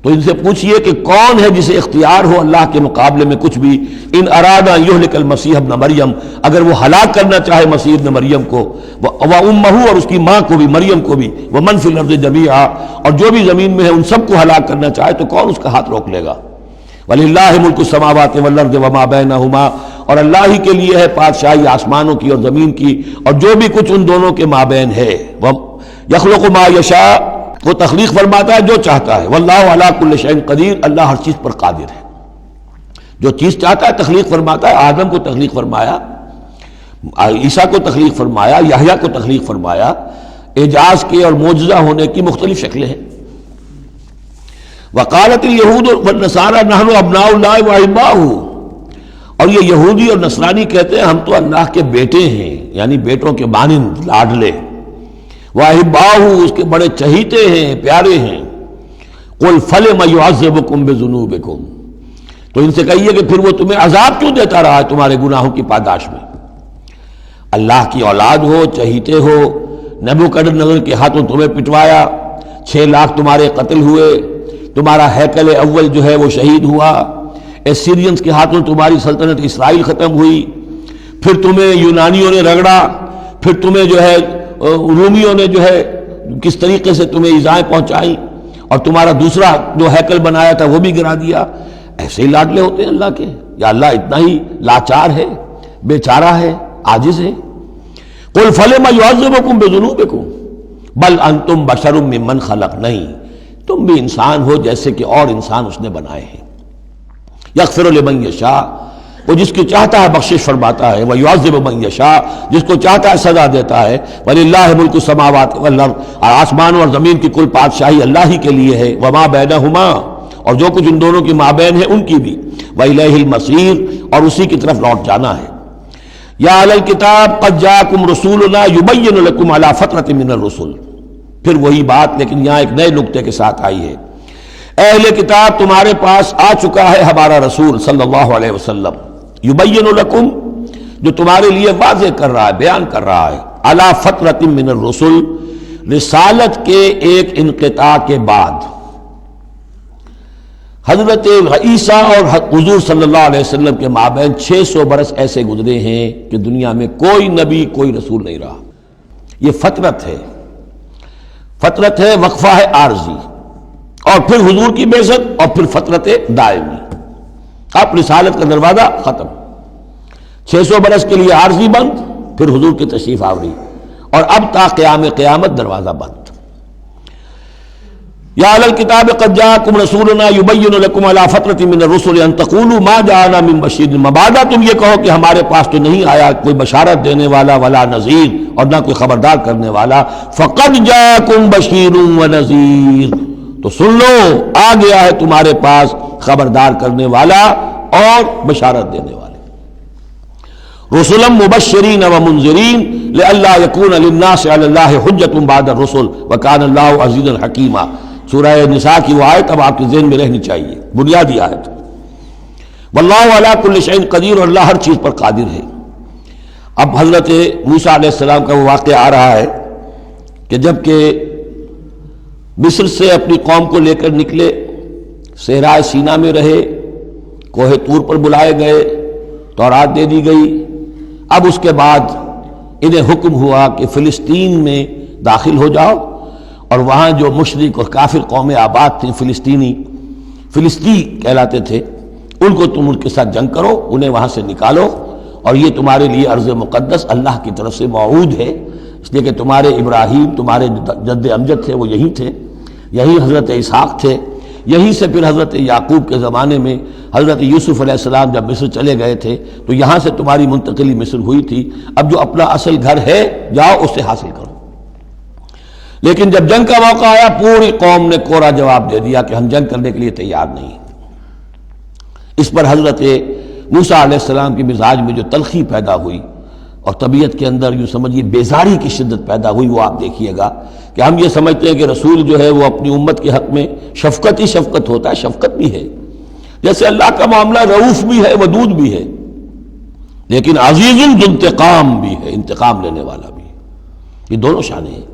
تو ان سے پوچھئے کہ کون ہے جسے اختیار ہو اللہ کے مقابلے میں کچھ بھی، ان اراد ان یہلک المسیح ابن مریم، اگر وہ ہلاک کرنا چاہے مسیح ابن مریم کو، وامہ اور اس کی ماں کو بھی، مریم کو بھی، ومن فی الارض جمیعا، اور جو بھی زمین میں ہے ان سب کو ہلاک کرنا چاہے تو کون اس کا ہاتھ روک لے گا؟ وللہ ملک السماوات والارض وما بینہما، اور اللہ ہی کے لیے ہے بادشاہی آسمانوں کی اور زمین کی اور جو بھی کچھ ان دونوں کے مابین ہے۔ یخلق ما یشاء، وہ تخلیق فرماتا ہے جو چاہتا ہے، واللہ علی کل شیء قدیر، اللہ ہر چیز پر قادر ہے، جو چیز چاہتا ہے تخلیق فرماتا ہے۔ آدم کو تخلیق فرمایا، عیسیٰ کو تخلیق فرمایا، یحییٰ کو تخلیق فرمایا۔ اعجاز کے اور معجزہ ہونے کی مختلف شکلیں ہیں۔ وقالت الیہود والنصارى نحن ابناء اللہ واحباؤہ، اور یہ یہودی اور نصرانی کہتے ہیں ہم تو اللہ کے بیٹے ہیں، یعنی بیٹوں کے مانند لاڈلے، واحباؤہ اس کے بڑے چہیتے ہیں، پیارے ہیں۔ قل فلم یعذبکم بذنوبکم، تو ان سے کہیے کہ پھر وہ تمہیں عذاب کیوں دیتا رہا ہے تمہارے گناہوں کی پاداش میں؟ اللہ کی اولاد ہو، چہیتے ہو، نبوکدنضر کے ہاتھوں تمہیں پٹوایا، 6 لاکھ تمہارے قتل ہوئے، تمہارا ہیکل اول جو ہے وہ شہید ہوا، ایسیرینز کے ہاتھوں تمہاری سلطنت اسرائیل ختم ہوئی، پھر تمہیں یونانیوں نے رگڑا، پھر تمہیں جو ہے رومیوں نے جو ہے کس طریقے سے تمہیں ایذائیں پہنچائیں، اور تمہارا دوسرا جو ہیکل بنایا تھا وہ بھی گرا دیا۔ ایسے ہی لاڈلے ہوتے ہیں اللہ کے؟ یا اللہ اتنا ہی لاچار ہے، بیچارہ ہے، عاجز ہے؟ قل فلم یعذبکم بذنوبکم بل انتم بشر ممن خلق، نہیں، تم بھی انسان ہو جیسے کہ اور انسان اس نے بنائے ہیں۔ یغفر لمن یشاء، وہ جس کی چاہتا ہے بخشش فرماتا ہے، ویعذب من یشاء، جس کو چاہتا ہے سزا دیتا ہے۔ وللہ ملک السماوات والارض، اور آسمان اور زمین کی کل بادشاہی اللہ ہی کے لیے ہے، وما بینہما، اور جو کچھ ان دونوں کی مابین ہے ان کی بھی، وإلیہ المصیر، اور اسی کی طرف لوٹ جانا ہے۔ یا اہل الکتاب قد جاءکم رسولنا یبین لکم علی فترۃ من الرسل، پھر وہی بات لیکن یہاں ایک نئے نکتے کے ساتھ آئی ہے۔ اہل کتاب تمہارے پاس آ چکا ہے ہمارا رسول صلی اللہ علیہ وسلم، یبین لکم، جو تمہارے لیے واضح کر رہا ہے، بیان کر رہا ہے، علی فترۃ من الرسل، رسالت کے ایک انقطاع کے بعد۔ حضرت عیسیٰ اور حضور صلی اللہ علیہ وسلم کے مابین 600 برس ایسے گزرے ہیں کہ دنیا میں کوئی نبی کوئی رسول نہیں رہا۔ یہ فترت ہے، فترت ہے، وقفہ ہے عارضی، اور پھر حضور کی بعثت، اور پھر فترت دائمی، اب رسالت کا دروازہ ختم، 600 برس کے لیے عارضی بند، پھر حضور کی تشریف آوری، اور اب تا قیام قیامت دروازہ بند۔ یا اہل الکتاب قد جاءکم رسولنا یبین لکم علی فترۃ من الرسل ان تقولوا ما جاءنا من بشیر، مبادا تم یہ کہو کہ ہمارے پاس تو نہیں آیا کوئی بشارت دینے والا ولا نذیر، اور نہ کوئی خبردار کرنے والا۔ فقد جاءکم بشیر ونذیر، تو سن لو آ گیا ہے تمہارے پاس خبردار کرنے والا اور بشارت دینے والے۔ رسلا مبشرین ومنذرین لئلا یکون للناس علی اللہ حجۃ بعد الرسل وکان اللہ عزیزا حکیما۔ سورہ نساء کی وہ آیت اب آپ کے ذہن میں رہنی چاہیے، بنیادی آیت۔ واللہ علی کل شیء قدیر، اور اللہ ہر چیز پر قادر ہے۔ اب حضرت موسیٰ علیہ السلام کا وہ واقعہ آ رہا ہے کہ جب کہ مصر سے اپنی قوم کو لے کر نکلے، صحرائے سینا میں رہے، کوہ طور پر بلائے گئے، تورات دے دی گئی، اب اس کے بعد انہیں حکم ہوا کہ فلسطین میں داخل ہو جاؤ، اور وہاں جو مشرک اور کافر قومیں آباد تھیں، فلسطی کہلاتے تھے، ان کو تم ان کے ساتھ جنگ کرو، انہیں وہاں سے نکالو، اور یہ تمہارے لیے ارض مقدس اللہ کی طرف سے موعود ہے، اس لیے کہ تمہارے ابراہیم، تمہارے جد امجد تھے وہ یہی تھے، یہی حضرت اسحاق تھے، یہیں سے پھر حضرت یعقوب کے زمانے میں حضرت یوسف علیہ السلام جب مصر چلے گئے تھے تو یہاں سے تمہاری منتقلی مصر ہوئی تھی، اب جو اپنا اصل گھر ہے جاؤ اسے حاصل کرو۔ لیکن جب جنگ کا موقع آیا پوری قوم نے کوڑا جواب دے دیا کہ ہم جنگ کرنے کے لیے تیار نہیں۔ اس پر حضرت موسیٰ علیہ السلام کے مزاج میں جو تلخی پیدا ہوئی اور طبیعت کے اندر یوں سمجھیے بیزاری کی شدت پیدا ہوئی، وہ آپ دیکھیے گا کہ ہم یہ سمجھتے ہیں کہ رسول جو ہے وہ اپنی امت کے حق میں شفقت ہی شفقت ہوتا ہے، شفقت بھی ہے، جیسے اللہ کا معاملہ رؤوف بھی ہے، ودود بھی ہے، لیکن عزیز ذو انتقام بھی ہے، انتقام لینے والا بھی ہے، یہ دونوں شانیں ہیں۔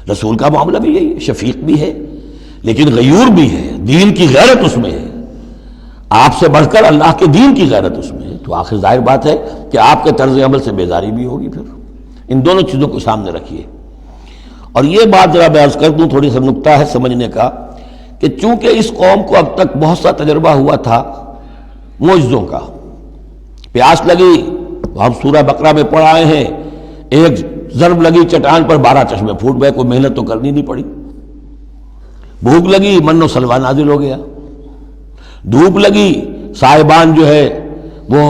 رسول کا معاملہ بھی یہی ہے، شفیق بھی ہے لیکن غیور بھی ہے، دین کی غیرت اس میں ہے، آپ سے بڑھ کر اللہ کے دین کی غیرت اس میں ہے، تو آخر ظاہر بات ہے کہ آپ کے طرز عمل سے بیزاری بھی ہوگی۔ پھر ان دونوں چیزوں کو سامنے رکھیے۔ اور یہ بات ذرا میں عرض کر دوں، تھوڑی سا نکتہ ہے سمجھنے کا، کہ چونکہ اس قوم کو اب تک بہت سا تجربہ ہوا تھا معجزوں کا، پیاس لگی، ہم سورہ بقرہ میں پڑھ آئے ہیں، ایک ضرب لگی چٹان پر 12 چشمے پھوٹ گئے، کوئی محنت تو کرنی نہیں پڑی، بھوک لگی من و سلوہ نازل ہو گیا، دھوپ لگی سائبان جو ہے وہ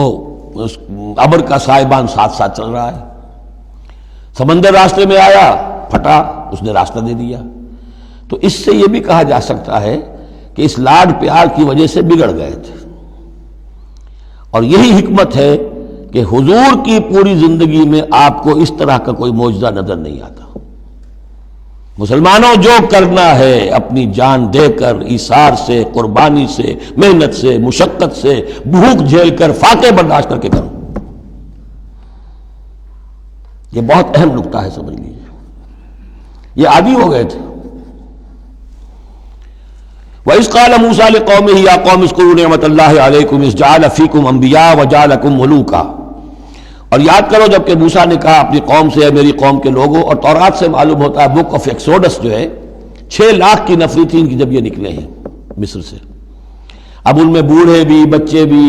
ابر کا سائبان ساتھ ساتھ چل رہا ہے، سمندر راستے میں آیا پھٹا، اس نے راستہ دے دیا۔ تو اس سے یہ بھی کہا جا سکتا ہے کہ اس لاڈ پیار کی وجہ سے بگڑ گئے تھے، اور یہی حکمت ہے کہ حضور کی پوری زندگی میں آپ کو اس طرح کا کوئی معجزہ نظر نہیں آتا۔ مسلمانوں جو کرنا ہے اپنی جان دے کر، ایثار سے، قربانی سے، محنت سے، مشقت سے، بھوک جھیل کر، فاقے برداشت کر کے کرو۔ یہ بہت اہم نکتہ ہے، سمجھ لیجیے۔ یہ عادی ہو گئے تھے۔ وَإِذْ قَالَ مُوسَىٰ لِقَوْمِهِ يَا قَوْمِ اذْكُرُوا نِعْمَةَ اللَّهِ عَلَيْكُمْ إِذْ جَعَلَ فِيكُمْ أَنْبِيَاءَ وَجَعَلَكُمْ مُلُوكًا، اور یاد کرو جب کہ موسیٰ نے کہا اپنی قوم سے، میری قوم کے لوگوں، اور تورات سے معلوم ہوتا ہے بک آف ایکسوڈس جو ہے 6 لاکھ کی نفری تھی ان کی جب یہ نکلے ہیں مصر سے، اب ان میں بوڑھے بھی، بچے بھی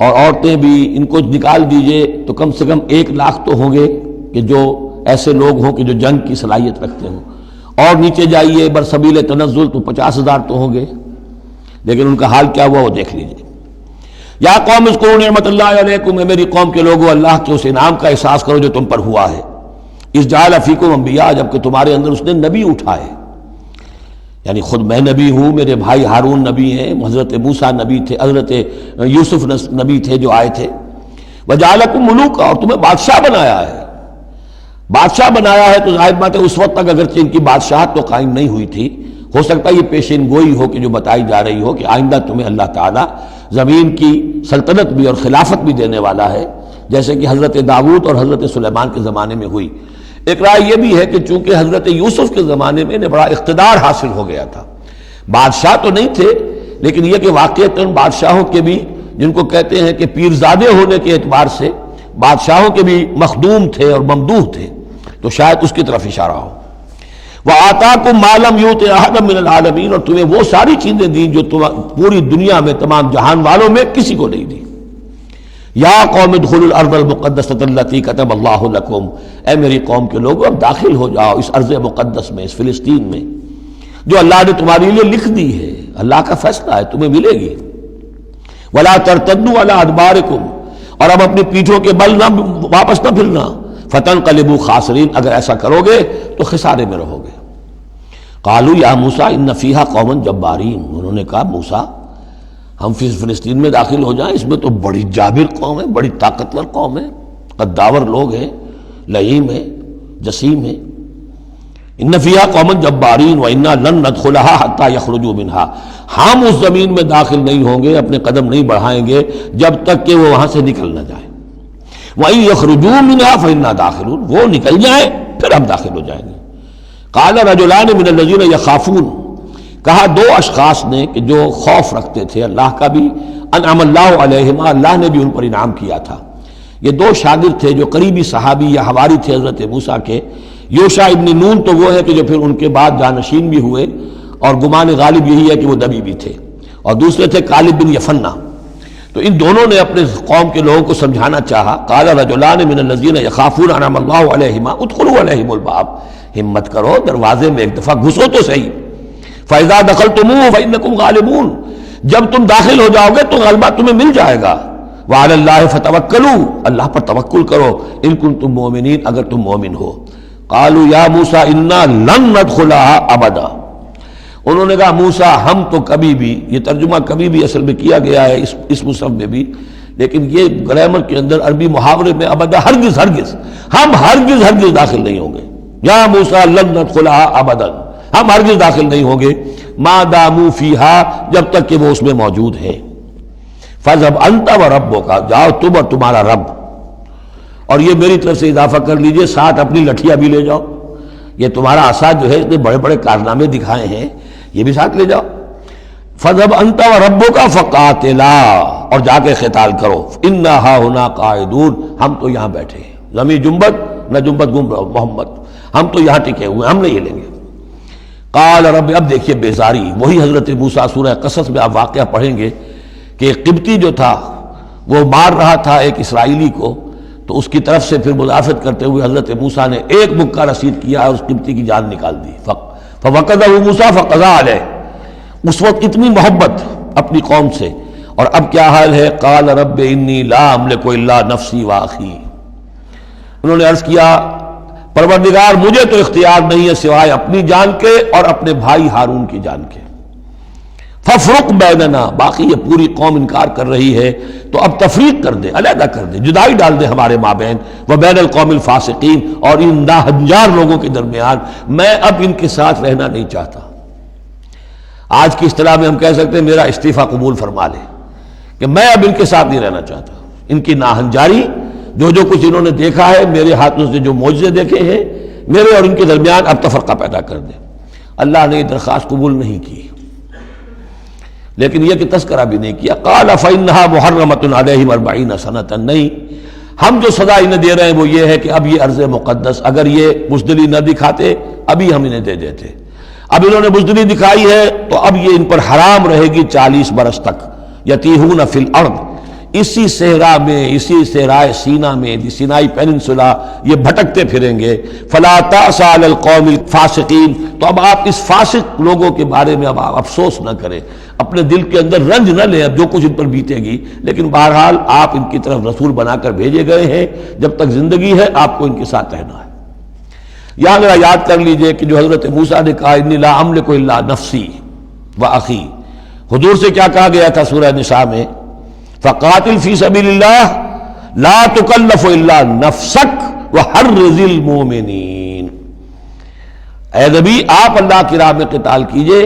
اور عورتیں بھی، ان کو نکال دیجئے تو کم سے کم 1 لاکھ تو ہوں گے کہ جو ایسے لوگ ہوں کہ جو جنگ کی صلاحیت رکھتے ہوں، اور نیچے جائیے برسبیل تنزل تو 50,000 تو ہوں گے، لیکن ان کا حال کیا ہوا وہ دیکھ لیجئے۔ یا قوم اذکروا نعمت اللہ علیکم، میری قوم کے لوگوں اللہ کے اس انعام کا احساس کرو جو تم پر ہوا ہے۔ اذ جعل فیکم انبیاء، جبکہ تمہارے اندر اس نے نبی اٹھائے، یعنی خود میں نبی ہوں، میرے بھائی ہارون نبی ہیں، حضرت موسیٰ نبی تھے، حضرت یوسف نبی تھے جو آئے تھے، وجعلکم ملوکا، اور تمہیں بادشاہ بنایا ہے۔ بادشاہ بنایا ہے تو ظاہر بات ہے اس وقت تک اگرچہ ان کی بادشاہت تو قائم نہیں ہوئی تھی، ہو سکتا ہے یہ پیشین گوئی ہو کہ جو بتائی جا رہی ہو کہ آئندہ تمہیں اللہ تعالیٰ زمین کی سلطنت بھی اور خلافت بھی دینے والا ہے، جیسے کہ حضرت داؤد اور حضرت سلیمان کے زمانے میں ہوئی۔ ایک رائے یہ بھی ہے کہ چونکہ حضرت یوسف کے زمانے میں انہیں بڑا اقتدار حاصل ہو گیا تھا، بادشاہ تو نہیں تھے لیکن یہ کہ واقعتاً بادشاہوں کے بھی، جن کو کہتے ہیں کہ پیرزادے ہونے کے اعتبار سے بادشاہوں کے بھی مخدوم تھے اور ممدوح تھے، تو شاید اس کی طرف اشارہ ہو۔ وَآتَاكُم مَّا لَمْ يُؤْتِ أَحَدًا مِّنَ الْعَالَمِينَ، اور تمہیں وہ ساری چیزیں دیں جو پوری دنیا میں تمام جہان والوں میں کسی کو نہیں دی۔ یا قوم ادخلوا الارض المقدسۃ التي كتب اللہ لکم، اے میری قوم کے لوگوں اب داخل ہو جاؤ اس ارض مقدس میں، اس فلسطین میں جو اللہ نے تمہارے لیے لکھ دی ہے، اللہ کا فیصلہ ہے، تمہیں ملے گی۔ ولا ترتدوا على ادبارکم، اور اب اپنی پیٹھوں کے بل نہ واپس نہ پھرنا، فتنقلبوا خاسرین، اگر ایسا کرو گے تو خسارے میں رہو گے۔ قالوا یا موسیٰ ان فیہا قوما جبارین، انہوں نے کہا موسیٰ ہم فلسطین میں داخل ہو جائیں، اس میں تو بڑی جابر قوم ہے، بڑی طاقتور قوم ہے، قداور لوگ ہیں، لعیم ہیں، جسیم ہیں۔ ان فیہا قوما جبارین وانا لن ندخلها حتی یخرجوا منها، ہم اس زمین میں داخل نہیں ہوں گے، اپنے قدم نہیں بڑھائیں گے جب تک کہ وہ وہاں سے نکل نہ جائیں۔ وَإِن يَخْرُجُوا مِنْهَا فَإِنَّا دَاخِلُونَ، وہ نکل جائیں پھر ہم داخل ہو جائیں گے۔ قَالَ رَجُلَانِ مِنَ الَّذِينَ يَخَافُونَ، کہا 2 اشخاص نے کہ جو خوف رکھتے تھے اللہ کا بھی، انعم اللہ علیہما، اللہ نے بھی ان پر انعام کیا تھا۔ یہ 2 شاگرد تھے جو قریبی صحابی یا حواری تھے حضرت موسیٰ کے۔ یوشع ابن نون تو وہ ہے کہ جو پھر ان کے بعد جانشین بھی ہوئے، اور گمان غالب یہی ہے کہ وہ نبی بھی تھے، اور دوسرے تھے کالب بن یفنہ۔ تو ان دونوں نے اپنے قوم کے لوگوں کو سمجھانا چاہا۔ قال رجلان من الذین یخافون انعم اللہ علیہما ادخلوا علیہم الباب، ہمت کرو دروازے میں ایک دفعہ گھسو تو صحیح۔ فاذا دخلتموہ فانکم غالبون، جب تم داخل ہو جاؤ گے تو غلبہ تمہیں مل جائے گا۔ وعلی اللہ فتوکلوا، اللہ پر توکل کرو، ان کنتم مؤمنین، اگر تم مومن ہو۔ قالوا یا موسیٰ انا لن ندخلها ابدا، انہوں نے کہا موسیٰ ہم تو کبھی بھی، یہ ترجمہ کبھی بھی اصل میں کیا گیا ہے اس مصحف میں بھی، لیکن یہ گرامر کے اندر عربی محاورے میں ابدا، ہرگز ہرگز، ہم ہرگز ہرگز داخل نہیں ہوں گے۔ یا موسیٰ لن ندخلها ابدا، ہم ہرگز داخل نہیں ہوں گے، ما داموا فیہا، جب تک کہ وہ اس میں موجود ہے۔ فاذهب انت وربک، جاؤ تم اور تمہارا رب، اور یہ میری طرف سے اضافہ کر لیجئے، ساتھ اپنی لٹھیاں بھی لے جاؤ، یہ تمہارا عصا جو ہے اس نے بڑے بڑے کارنامے دکھائے ہیں، یہ بھی ساتھ لے جاؤ۔ فَذْهَبْ أَنْتَ وَرَبُّكَ فَقَاتِلَا، اور جا کے قتال کرو، إِنَّا هَاهُنَا قَاعِدُونَ، ہم تو یہاں بیٹھے ہیں، زمین جنبت نہ جنبت گم محمد، ہم تو یہاں ٹکے ہوئے، ہم نہیں ہلیں گے۔ قال رب، اب دیکھیے بیزاری، وہی حضرت موسیٰ سورہ قصص میں آپ واقعہ پڑھیں گے کہ قبطی جو تھا وہ مار رہا تھا ایک اسرائیلی کو، تو اس کی طرف سے پھر مدافعت کرتے ہوئے حضرت موسیٰ نے ایک مکہ رسید کیا اور اس قبطی کی جان نکال دی۔ فوقدہ موسیٰ فقضا علیہ، اس وقت اتنی محبت اپنی قوم سے، اور اب کیا حال ہے؟ قال رب انی لا املک الا نفسی واخی، انہوں نے عرض کیا پروردگار مجھے تو اختیار نہیں ہے سوائے اپنی جان کے اور اپنے بھائی ہارون کی جان کے، ففرق بیننا، باقی یہ پوری قوم انکار کر رہی ہے تو اب تفریق کر دے، علیحدہ کر دے، جدائی ڈال دے ہمارے مابین، وبین القوم الفاسقین، اور ان ناہنجار لوگوں کے درمیان، میں اب ان کے ساتھ رہنا نہیں چاہتا۔ آج کی اصطلاح میں ہم کہہ سکتے ہیں میرا استعفیٰ قبول فرما لے، کہ میں اب ان کے ساتھ نہیں رہنا چاہتا، ان کی ناہنجاری، جو کچھ انہوں نے دیکھا ہے، میرے ہاتھوں سے جو معجزے دیکھے ہیں، میرے اور ان کے درمیان اب تفرقہ پیدا کر دے۔ اللہ نے یہ درخواست قبول نہیں کی، لیکن یہ کہ تذکرہ بھی نہیں کیا۔ قال فإنها محرمۃ علیہم 40 سنۃ، نہیں، ہم جو سزا انہیں دے رہے ہیں وہ یہ ہے کہ اب یہ ارض مقدس، اگر یہ بزدلی نہ دکھاتے ابھی ہم انہیں دے دیتے، اب انہوں نے بزدلی دکھائی ہے تو اب یہ ان پر حرام رہے گی 40 برس تک، یتیہون فی الارض، اسی صحرا میں، اسی صحرائے سینا میں، سینائی پیننسولا، یہ بھٹکتے پھریں گے۔ فلا تأس علی القوم الفاسقین، تو اب آپ اس فاسق لوگوں کے بارے میں اب آپ افسوس نہ کریں، اپنے دل کے اندر رنج نہ لیں اب جو کچھ ان پر بیتے گی، لیکن بہرحال آپ ان کی طرف رسول بنا کر بھیجے گئے ہیں، جب تک زندگی ہے آپ کو ان کے ساتھ رہنا ہے۔ یہاں ذرا یاد کر لیجئے کہ جو حضرت موسیٰ نے کہا انی لا املک الا نفسی واخی، حضور سے کیا کہا گیا تھا سورہ نساء میں؟ فقاتل فی سبیل اللہ لا تکلف الا نفسک وحرض المؤمنین، اے نبی آپ اللہ کی راہ میں قتال کیجئے،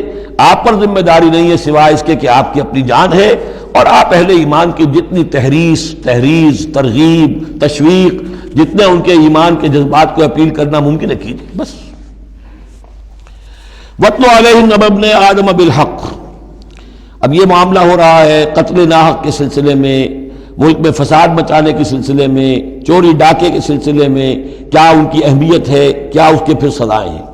آپ پر ذمہ داری نہیں ہے سوائے اس کے کہ آپ کی اپنی جان ہے، اور آپ اہل ایمان کی جتنی تحریض، ترغیب، تشویق، جتنے ان کے ایمان کے جذبات کو اپیل کرنا ممکن ہے کیجئے بس۔ وَاتْلُ عَلَيْهِمْ نَبَأَ ابْنَيْ آدَمَ بِالْحَقِّ، اب یہ معاملہ ہو رہا ہے قتل ناحق کے سلسلے میں، ملک میں فساد مچانے کے سلسلے میں، چوری ڈاکے کے سلسلے میں، کیا ان کی اہمیت ہے، کیا اس کے پھر سزائیں ہیں۔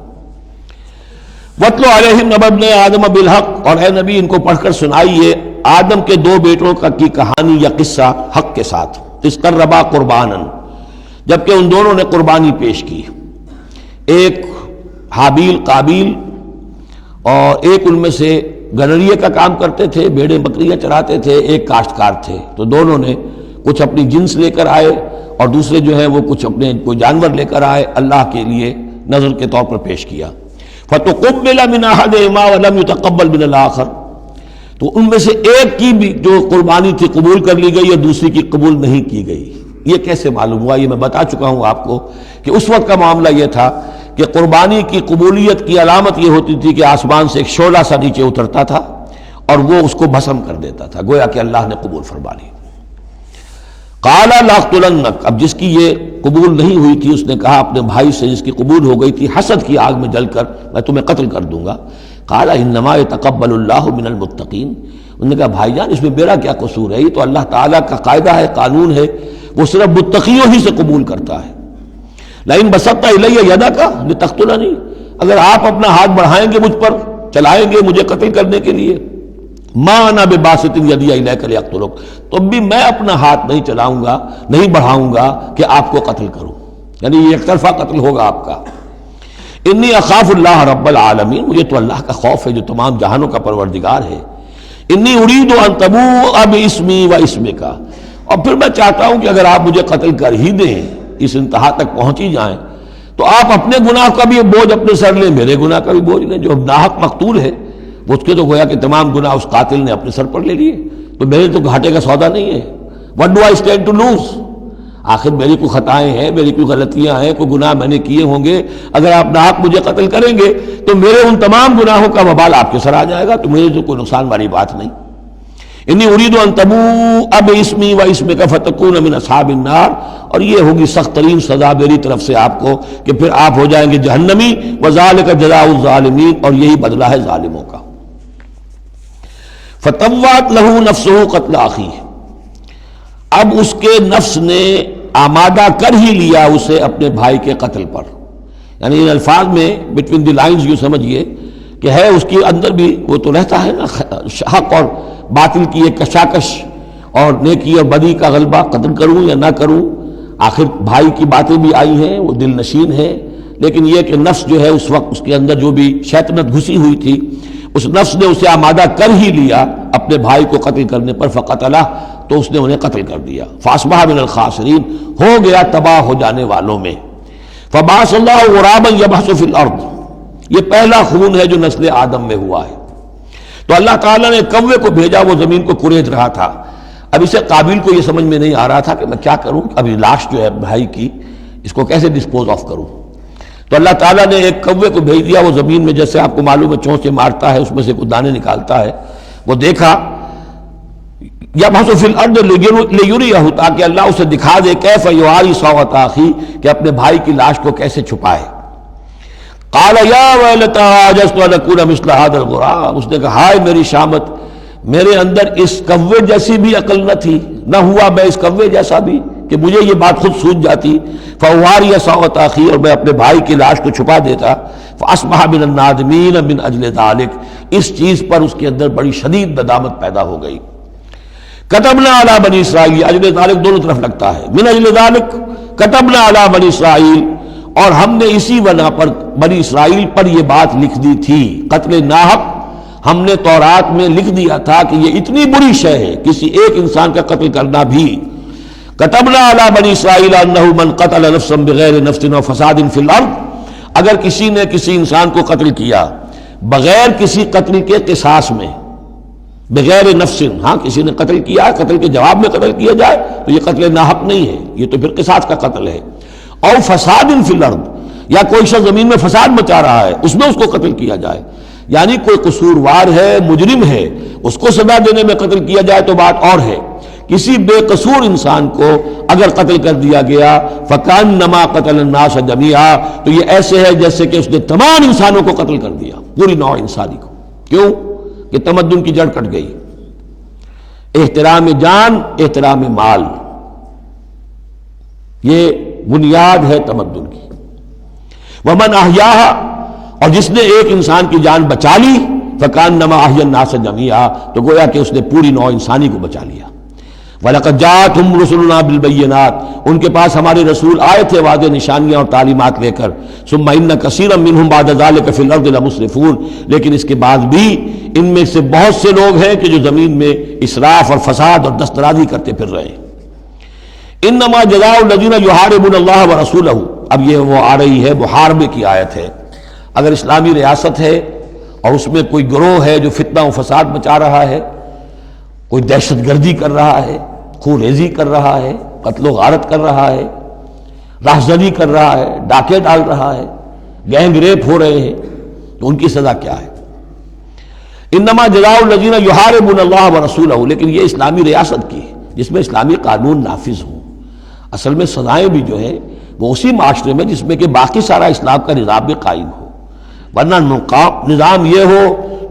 وَاتْلُ عَلَيْهِمْ نَبَأَ ابْنَيْ آدَمَ بِالْحَقِّ، اور اے نبی ان کو پڑھ کر سنائیے آدم کے 2 بیٹوں کی کہانی یا قصہ حق کے ساتھ، اِذْ قَرَّبَا قُرْبَانًا، جبکہ ان دونوں نے قربانی پیش کی، ایک حابیل قابیل، اور ایک ان میں سے گنریے کا کام کرتے تھے، بھیڑیں بکریاں چراتے تھے، ایک کاشتکار تھے، تو دونوں نے کچھ اپنی جنس لے کر آئے اور دوسرے جو ہیں وہ کچھ اپنے کوئی جانور لے کر آئے، اللہ کے لیے نذر کے طور پر پیش کیا۔ فَتُقُبِّلَ مِنْ أَحَدِهِمَا وَلَمْ يُتَقَبَّلْ مِنَ الْآخَرِ، تو ان میں سے ایک کی بھی جو قربانی تھی قبول کر لی گئی اور دوسری کی قبول نہیں کی گئی۔ یہ کیسے معلوم ہوا؟ یہ میں بتا چکا ہوں آپ کو کہ اس وقت کا معاملہ یہ تھا کہ قربانی کی قبولیت کی علامت یہ ہوتی تھی کہ آسمان سے ایک شعلہ سا نیچے اترتا تھا اور وہ اس کو بھسم کر دیتا تھا، گویا کہ اللہ نے قبول فرما لی۔ قَالَ لَأَقْتُلَنَّكَ، اب جس کی یہ قبول نہیں ہوئی تھی اس نے کہا اپنے بھائی سے جس کی قبول ہو گئی تھی حسد کی آگ میں جل کر میں تمہیں قتل کر دوں گا۔ قَالَ إِنَّمَا يَتَقَبَّلُ اللَّهُ مِنَ الْمُتَّقِينَ، انہوں نے کہا بھائی جان اس میں میرا کیا قصور ہے، یہ تو اللہ تعالیٰ کا قاعدہ ہے، قانون ہے، وہ صرف متقیوں ہی سے قبول کرتا ہے۔ لَئِن بَسَطتَ إِلَيَّ يَدَكَ لِتَقْتُلَنِي، اگر آپ اپنا ہاتھ بڑھائیں گے مجھ پر، چلائیں گے مجھے قتل کرنے کے لیے، مَا أَنَا بِبَاسِطٍ يَدِيَ إِلَيْكَ لِأَقْتُلَكَ، تو بھی میں اپنا ہاتھ نہیں چلاؤں گا، نہیں بڑھاؤں گا کہ آپ کو قتل کروں، یعنی یہ ایک طرفہ قتل ہوگا آپ کا۔ انی اخاف اللہ رب العالمین، مجھے تو اللہ کا خوف ہے جو تمام جہانوں کا پروردگار ہے۔ انی ارید ان تبوء باسمی و اسمک، اور پھر میں چاہتا ہوں کہ اگر آپ مجھے قتل کر ہی دیں، اس انتہا تک پہنچ ہی جائیں، تو آپ اپنے گناہ کا بھی بوجھ اپنے سر لیں، میرے گناہ کا بھی بوجھ لیں، جو ناحق مقتول ہے اس کے تو گویا کہ تمام گناہ اس قاتل نے اپنے سر پر لے لیے، تو میرے تو گھاٹے کا سودا نہیں ہے۔ What do I stand to lose؟ آخر میری کوئی خطائیں ہیں، میری کوئی غلطیاں ہیں، کوئی گناہ میں نے کیے ہوں گے، اگر آپ ناحق مجھے قتل کریں گے تو میرے ان تمام گناہوں کا وبال آپ کے سر آ جائے گا، تو میرے تو کوئی نقصان والی بات نہیں۔ انی ارید ان تبوء باسمی و اسمک فتکون من اصحاب النار، اور یہ ہوگی سخت ترین سزا میری طرف سے آپ کو کہ پھر آپ ہو جائیں گے جہنمی، وذالک جزاء الظالمین، اور یہی بدلہ ہے ظالموں کا۔ فطوعت لہ نفسہ قتل اخیہ، اب اس کے نفس نے آمادہ کر ہی لیا اسے اپنے بھائی کے قتل پر، یعنی ان الفاظ میں بٹوین دی لائنز یوں سمجھیے کہ ہے اس کے اندر بھی وہ تو رہتا ہے نا حق اور باطل کی ایک کشاکش اور نیکی اور بدی کا غلبہ، قتل کروں یا نہ کروں، آخر بھائی کی باتیں بھی آئی ہیں، وہ دل نشین ہے، لیکن یہ کہ نفس جو ہے اس وقت اس کے اندر جو بھی شیطنت گھسی ہوئی تھی، اس نفس نے اسے آمادہ کر ہی لیا اپنے بھائی کو قتل کرنے پر، فقتلہ، تو اس نے انہیں قتل کر دیا، فاصبح من الخاسرین، ہو گیا تباہ ہو جانے والوں میں۔ فبعث اللہ غرابا یبحث فی الارض، یہ پہلا خون ہے جو نسل آدم میں ہوا ہے۔ تو اللہ تعالیٰ نے کوے کو بھیجا، وہ زمین کو کرید رہا تھا۔ اب اسے قابل کو یہ سمجھ میں نہیں آ رہا تھا کہ میں کیا کروں، ابھی لاش جو ہے بھائی کی، اس کو کیسے ڈسپوز آف کروں۔ تو اللہ تعالیٰ نے ایک کوے کو بھیج دیا، وہ زمین میں جیسے آپ کو معلوم ہے چونچ سے مارتا ہے، اس میں سے کچھ دانے نکالتا ہے، وہ دیکھا، یبحث فی الارض لیریہ، تاکہ اللہ اسے دکھا دے کیف یواری سوءۃ اخی، کہ اپنے بھائی کی لاش کو کیسے چھپائے۔ قال یا ویلتی عجزت ان اکون مثل ھذا الغراب، اس نے کہا ہائے میری شامت، میرے اندر اس کوے جیسی بھی عقل نہ تھی، نہ ہوا میں اس کوے جیسا بھی کہ مجھے یہ بات خود سوچ جاتی، فواری سوءۃ اخی، اور میں اپنے بھائی کی لاش کو چھپا دیتا، فاصبح من النادمین من اجل ذلک، اس چیز پر اس کے اندر بڑی شدید ندامت پیدا ہو گئی۔ کتبنا علی بنی اسرائیل، اجل ذلک دونوں طرف لگتا ہے، من اجل ذلک کتبنا علی بنی اسرائیل، اور ہم نے اسی بنا پر بنی اسرائیل پر یہ بات لکھ دی تھی، قتل ناحق ہم نے تورات میں لکھ دیا تھا کہ یہ اتنی بری شے ہے کسی ایک انسان کا قتل کرنا بھی۔ کتبنا علی بنی اسرائیل انہ من قتل نفسا بغیر نفس و فساد فی الارض، اگر کسی نے کسی انسان کو قتل کیا بغیر کسی قتل کے قصاص میں، بغیر نفس، ہاں کسی نے قتل کیا، قتل کے جواب میں قتل کیا جائے تو یہ قتل ناحق نہیں ہے، یہ تو پھر قصاص کا قتل ہے۔ اور فساد فی الارض، یا کوئی شخص زمین میں فساد مچا رہا ہے، اس میں اس کو قتل کیا جائے، یعنی کوئی قصوروار ہے، مجرم ہے، اس کو سزا دینے میں قتل کیا جائے تو بات اور ہے۔ کسی بے قصور انسان کو اگر قتل کر دیا گیا فکأنما قتل الناس جميعا، تو یہ ایسے ہے جیسے کہ اس نے تمام انسانوں کو قتل کر دیا، پوری نوع انسانی کو۔ کیوں کہ تمدن کی جڑ کٹ گئی، احترام جان، احترام مال، یہ بنیاد ہے تمدن کی۔ ومن احیاھا، اور جس نے ایک انسان کی جان بچا لی فکأنما احیا الناس جميعا، تو گویا کہ اس نے پوری نوع انسانی کو بچا لیا۔ وَلَقَدْ جَاءَتْهُمْ رُسُلُنَا بِالْبَيِّنَاتِ، ان کے پاس ہمارے رسول آئے تھے واضح نشانیاں اور تعلیمات لے کر۔ ثُمَّ إِنَّ كَثِيرًا مِّنْهُمْ بَعْدَ ذَلِكَ فِي الْأَرْضِ لَمُسْرِفُونَ، لیکن اس کے بعد بھی ان میں سے بہت سے لوگ ہیں کہ جو زمین میں اسراف اور فساد اور دسترازی کرتے پھر رہے ہیں۔ انما جزاء الذین یحاربون اللہ ورسولہ، اب یہ وہ آ رہی ہے محاربے کی آیت ہے۔ اگر اسلامی ریاست ہے اور اس میں کوئی گروہ ہے جو فتنہ و فساد مچا رہا ہے، کوئی دہشت گردی کر رہا ہے، خون ریزی کر رہا ہے، قتل و غارت کر رہا ہے، راہزنی کر رہا ہے، ڈاکے ڈال رہا ہے، گینگ ریپ ہو رہے ہیں، تو ان کی سزا کیا ہے؟ انما جزاء الذین یحاربون اللہ ورسولہ، لیکن یہ اسلامی ریاست کی ہے جس میں اسلامی قانون نافذ ہوں۔ اصل میں سزائیں بھی جو ہے وہ اسی معاشرے میں جس میں کہ باقی سارا اسلام کا نظام بھی قائم ہو، ورنہ نظام یہ ہو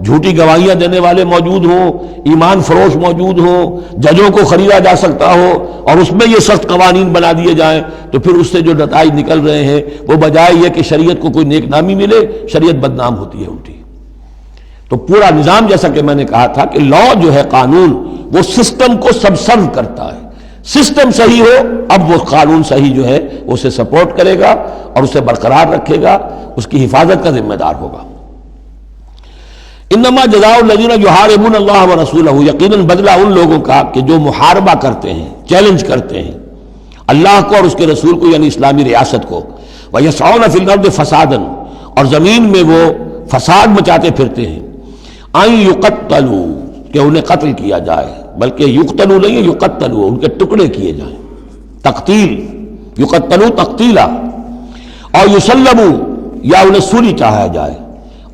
جھوٹی گواہیاں دینے والے موجود ہوں، ایمان فروش موجود ہوں، ججوں کو خریدا جا سکتا ہو، اور اس میں یہ سخت قوانین بنا دیے جائیں، تو پھر اس سے جو نتائج نکل رہے ہیں وہ بجائے یہ کہ شریعت کو کوئی نیک نامی ملے، شریعت بدنام ہوتی ہے الٹی۔ تو پورا نظام جیسا کہ میں نے کہا تھا کہ لا جو ہے قانون وہ سسٹم کو سبسرو کرتا ہے، سسٹم صحیح ہو اب وہ قانون صحیح جو ہے اسے سپورٹ کرے گا اور اسے برقرار رکھے گا، اس کی حفاظت کا ذمہ دار ہوگا۔ انما جزاء الذین یحاربون اللہ ورسولہ، یقیناً بدلہ ان لوگوں کا کہ جو محاربہ کرتے ہیں، چیلنج کرتے ہیں اللہ کو اور اس کے رسول کو، یعنی اسلامی ریاست کو، ویسعون فی الارض فسادا، اور زمین میں وہ فساد مچاتے پھرتے ہیں، ان یقتلوا، کہ انہیں قتل کیا جائے، بلکہ یقتلوا نہیں یقتلوا، ان کے ٹکڑے کیے جائیں، تقتیل، یقتلوا تقتیلا، اور یسلبوا، یا انہیں سولی چاہا جائے،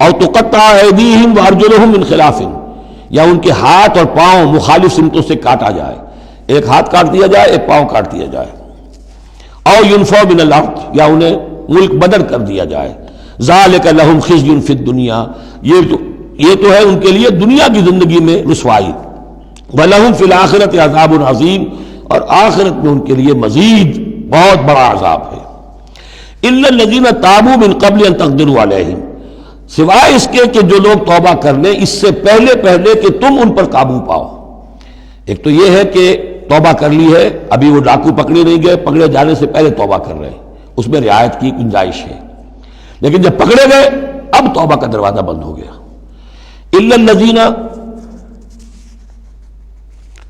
اور تقطع ایدیہم وارجلہم من خلاف، یا ان کے ہاتھ اور پاؤں مخالف سمتوں سے کاٹا جائے، ایک ہاتھ کاٹ دیا جائے، ایک پاؤں کاٹ دیا جائے، اور ینفوا من الارض، یا انہیں ملک بدر کر دیا جائے، ذالک لہم خزی فی الدنیا، یہ تو ہے ان کے لیے دنیا کی زندگی میں رسوائی، وَلَهُمْ فِي الْآخِرَةِ عَذَابٌ عَظِيمٌ، اور آخرت میں ان کے لیے مزید بہت بڑا عذاب ہے۔ إِلَّا الَّذِينَ تَابُوا مِن قَبْلِ أَن تَقْدِرُوا عَلَيْهِمْ، سوائے اس کے کہ جو لوگ توبہ کر لیں اس سے پہلے کہ تم ان پر قابو پاؤ۔ ایک تو یہ ہے کہ توبہ کر لی ہے، ابھی وہ ڈاکو پکڑے نہیں گئے، پکڑے جانے سے پہلے توبہ کر رہے ہیں، اس میں رعایت کی گنجائش ہے۔ لیکن جب پکڑے گئے اب توبہ کا دروازہ بند ہو گیا. الا الذین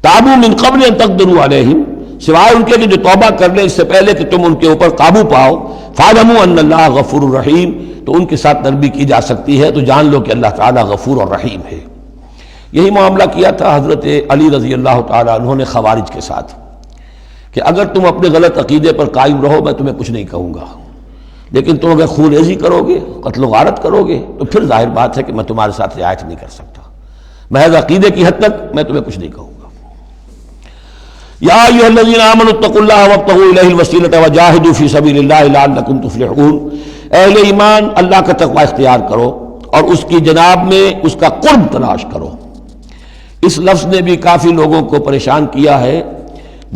تابوا من قبل ان تقدروا علیہم، سوائے ان کے کہ جو توبہ کر لیں اس سے پہلے کہ تم ان کے اوپر قابو پاؤ. فاعلموا ان اللہ غفور الرحیم، تو ان کے ساتھ نرمی کی جا سکتی ہے، تو جان لو کہ اللہ تعالیٰ غفور اور رحیم ہے. یہی معاملہ کیا تھا حضرت علی رضی اللہ تعالیٰ عنہ نے خوارج کے ساتھ کہ اگر تم اپنے غلط عقیدے پر قائم رہو میں تمہیں کچھ نہیں کہوں گا، لیکن تم اگر خون ریزی کرو گے، قتل و غارت کرو گے، تو پھر ظاہر بات ہے کہ میں تمہارے ساتھ رعایت نہیں کر سکتا. محض عقیدے کی حد تک میں تمہیں کچھ نہیں کہوں گا. یا ایھا الذین آمنوا اتقوا اللہ وابتغوا الیہ الوسیلۃ وجاہدوا فی سبیل اللہ لعلکم تفلحون. اہل ایمان اللہ کا تقوی اختیار کرو اور اس کی جناب میں اس کا قرب تلاش کرو. اس لفظ نے بھی کافی لوگوں کو پریشان کیا ہے.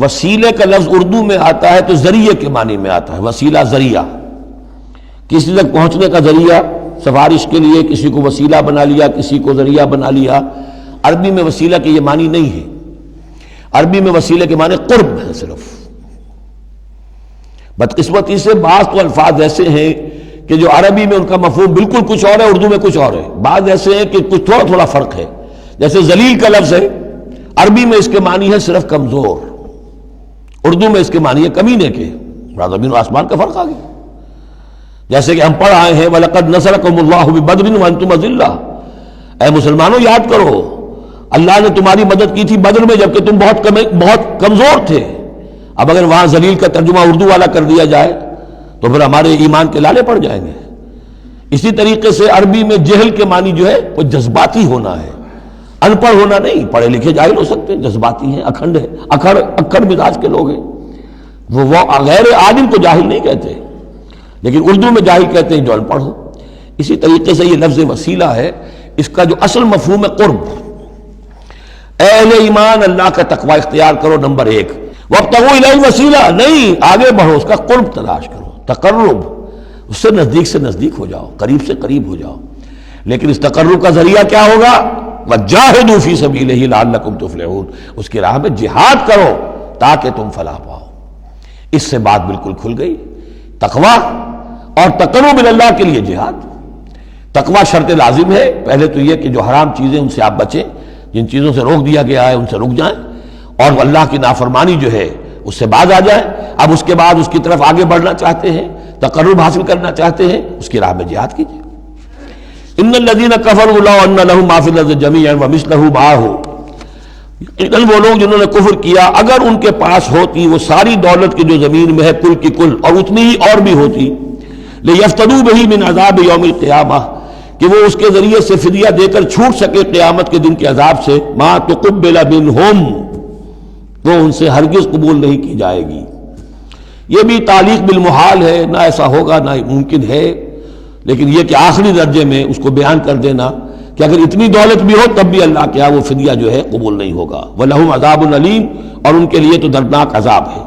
وسیلے کا لفظ اردو میں آتا ہے تو ذریعے کے معنی میں آتا ہے. وسیلہ ذریعہ، کسی تک پہنچنے کا ذریعہ، سفارش کے لیے کسی کو وسیلہ بنا لیا، کسی کو ذریعہ بنا لیا. عربی میں وسیلہ کے یہ معنی نہیں ہے. عربی میں وسیلے کے معنی قرب ہے صرف. بدقسمتی سے بعض تو الفاظ ایسے ہیں کہ جو عربی میں ان کا مفہوم بالکل کچھ اور ہے، اردو میں کچھ اور ہے. بعض ایسے ہیں کہ کچھ تھوڑا تھوڑا فرق ہے. جیسے ذلیل کا لفظ ہے، عربی میں اس کے معنی ہے صرف کمزور، اردو میں اس کے معنی ہے کمینے کے. زمین و آسمان کا فرق آ گیا. جیسے کہ ہم پڑھ آئے ہیں وَلَقَدْ نَصَرَكُمُ اللَّهُ بِبَدْرٍ وَأَنْتُمْ أَذِلَّةٌ، اے مسلمانوں یاد کرو اللہ نے تمہاری مدد کی تھی بدر میں جبکہ تم بہت کمزور تھے. اب اگر وہاں ذلیل کا ترجمہ اردو والا کر دیا جائے تو پھر ہمارے ایمان کے لالے پڑ جائیں گے. اسی طریقے سے عربی میں جہل کے معنی جو ہے وہ جذباتی ہونا ہے، ان پڑھ ہونا نہیں. پڑھے لکھے جاہل ہو سکتے ہیں، جذباتی ہیں، اکھنڈ ہے، اکھڑ مزاج کے لوگ ہیں. وہ غیر عالم کو جاہل نہیں کہتے، لیکن اردو میں جاہل کہتے ہیں جو ان پڑھ ہو. اسی طریقے سے یہ لفظ وسیلہ ہے، اس کا جو اصل مفہوم ہے قرب. اہل ایمان اللہ کا تقوی اختیار کرو نمبر 1. وابتغوا الیہ الوسیلہ، نہیں آگے بڑھو، اس کا قرب تلاش کرو، تقرب، اس سے نزدیک ہو جاؤ، قریب سے قریب ہو جاؤ. لیکن اس تقرب کا ذریعہ کیا ہوگا؟ وجاہدوا فی سبیلہ لعلکم تفلحون، اس کی راہ میں جہاد کرو تاکہ تم فلاح پاؤ. اس سے بات بالکل کھل گئی. تقوی اور تقرب اللہ کے لیے جہاد. تقوی شرط لازم ہے. پہلے تو یہ کہ جو حرام چیزیں ان سے آپ بچیں، جن چیزوں سے روک دیا گیا ہے ان سے رک جائیں، اور اللہ کی نافرمانی جو ہے اس سے باز آ جائیں. اب اس کے بعد اس کی طرف آگے بڑھنا چاہتے ہیں، تقرب حاصل کرنا چاہتے ہیں، اس کی راہ میں جہاد کیجیے. ان الذین کفروا لو ان لهم ما فی الارض جمیعا ومثلہ معہ، یقیناً وہ لوگ جنہوں نے کفر کیا اگر ان کے پاس ہوتی وہ ساری دولت کی جو زمین میں ہے کل کی کل اور اتنی ہی اور بھی ہوتی، لیفتدوا بہ من عذاب یوم القیامہ، کہ وہ اس کے ذریعے سے فدیہ دے کر چھوٹ سکے قیامت کے دن کے عذاب سے. ما تقبل منہم، وہ ان سے ہرگز قبول نہیں کی جائے گی. یہ بھی تعلیق بالمحال ہے، نہ ایسا ہوگا نہ ممکن ہے. لیکن یہ کہ آخری درجے میں اس کو بیان کر دینا کہ اگر اتنی دولت بھی ہو تب بھی اللہ کیا وہ فدیہ جو ہے قبول نہیں ہوگا. وَلَهُمْ عَذَابٌ أَلِيمٌ، اور ان کے لیے تو دردناک عذاب ہے.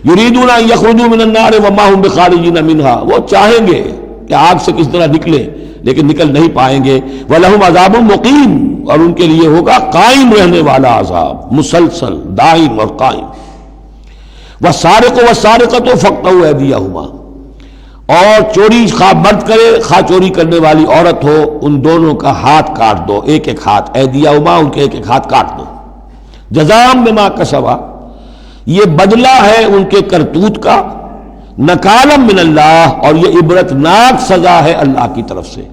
يُرِيدُونَ أَن يَخْرُجُوا مِنَ النَّارِ وَمَا هُمْ بِخَارِجِينَ مِنْهَا، وہ چاہیں گے کہ آگ سے کس طرح نکلے لیکن نکل نہیں پائیں گے. وَلَهُمْ عَذَابٌ مُقِيمٌ، اور ان کے لیے ہوگا قائم رہنے والا عذاب، مسلسل دائم اور قائم. وَالسَّارِقُ وَالسَّارِقَةُ فَاقْطَعُوا أَيْدِيَهُمَا، اور چوری خواہ مرد کرے خواہ چوری کرنے والی عورت ہو، ان دونوں کا ہاتھ کاٹ دو، ایک ایک ہاتھ، ایدیہما، ان کے ایک ایک ہاتھ کاٹ دو. جزاء بما کسبا، یہ بدلہ ہے ان کے کرتوت کا، نکالا من اللہ، اور یہ عبرتناک سزا ہے اللہ کی طرف سے.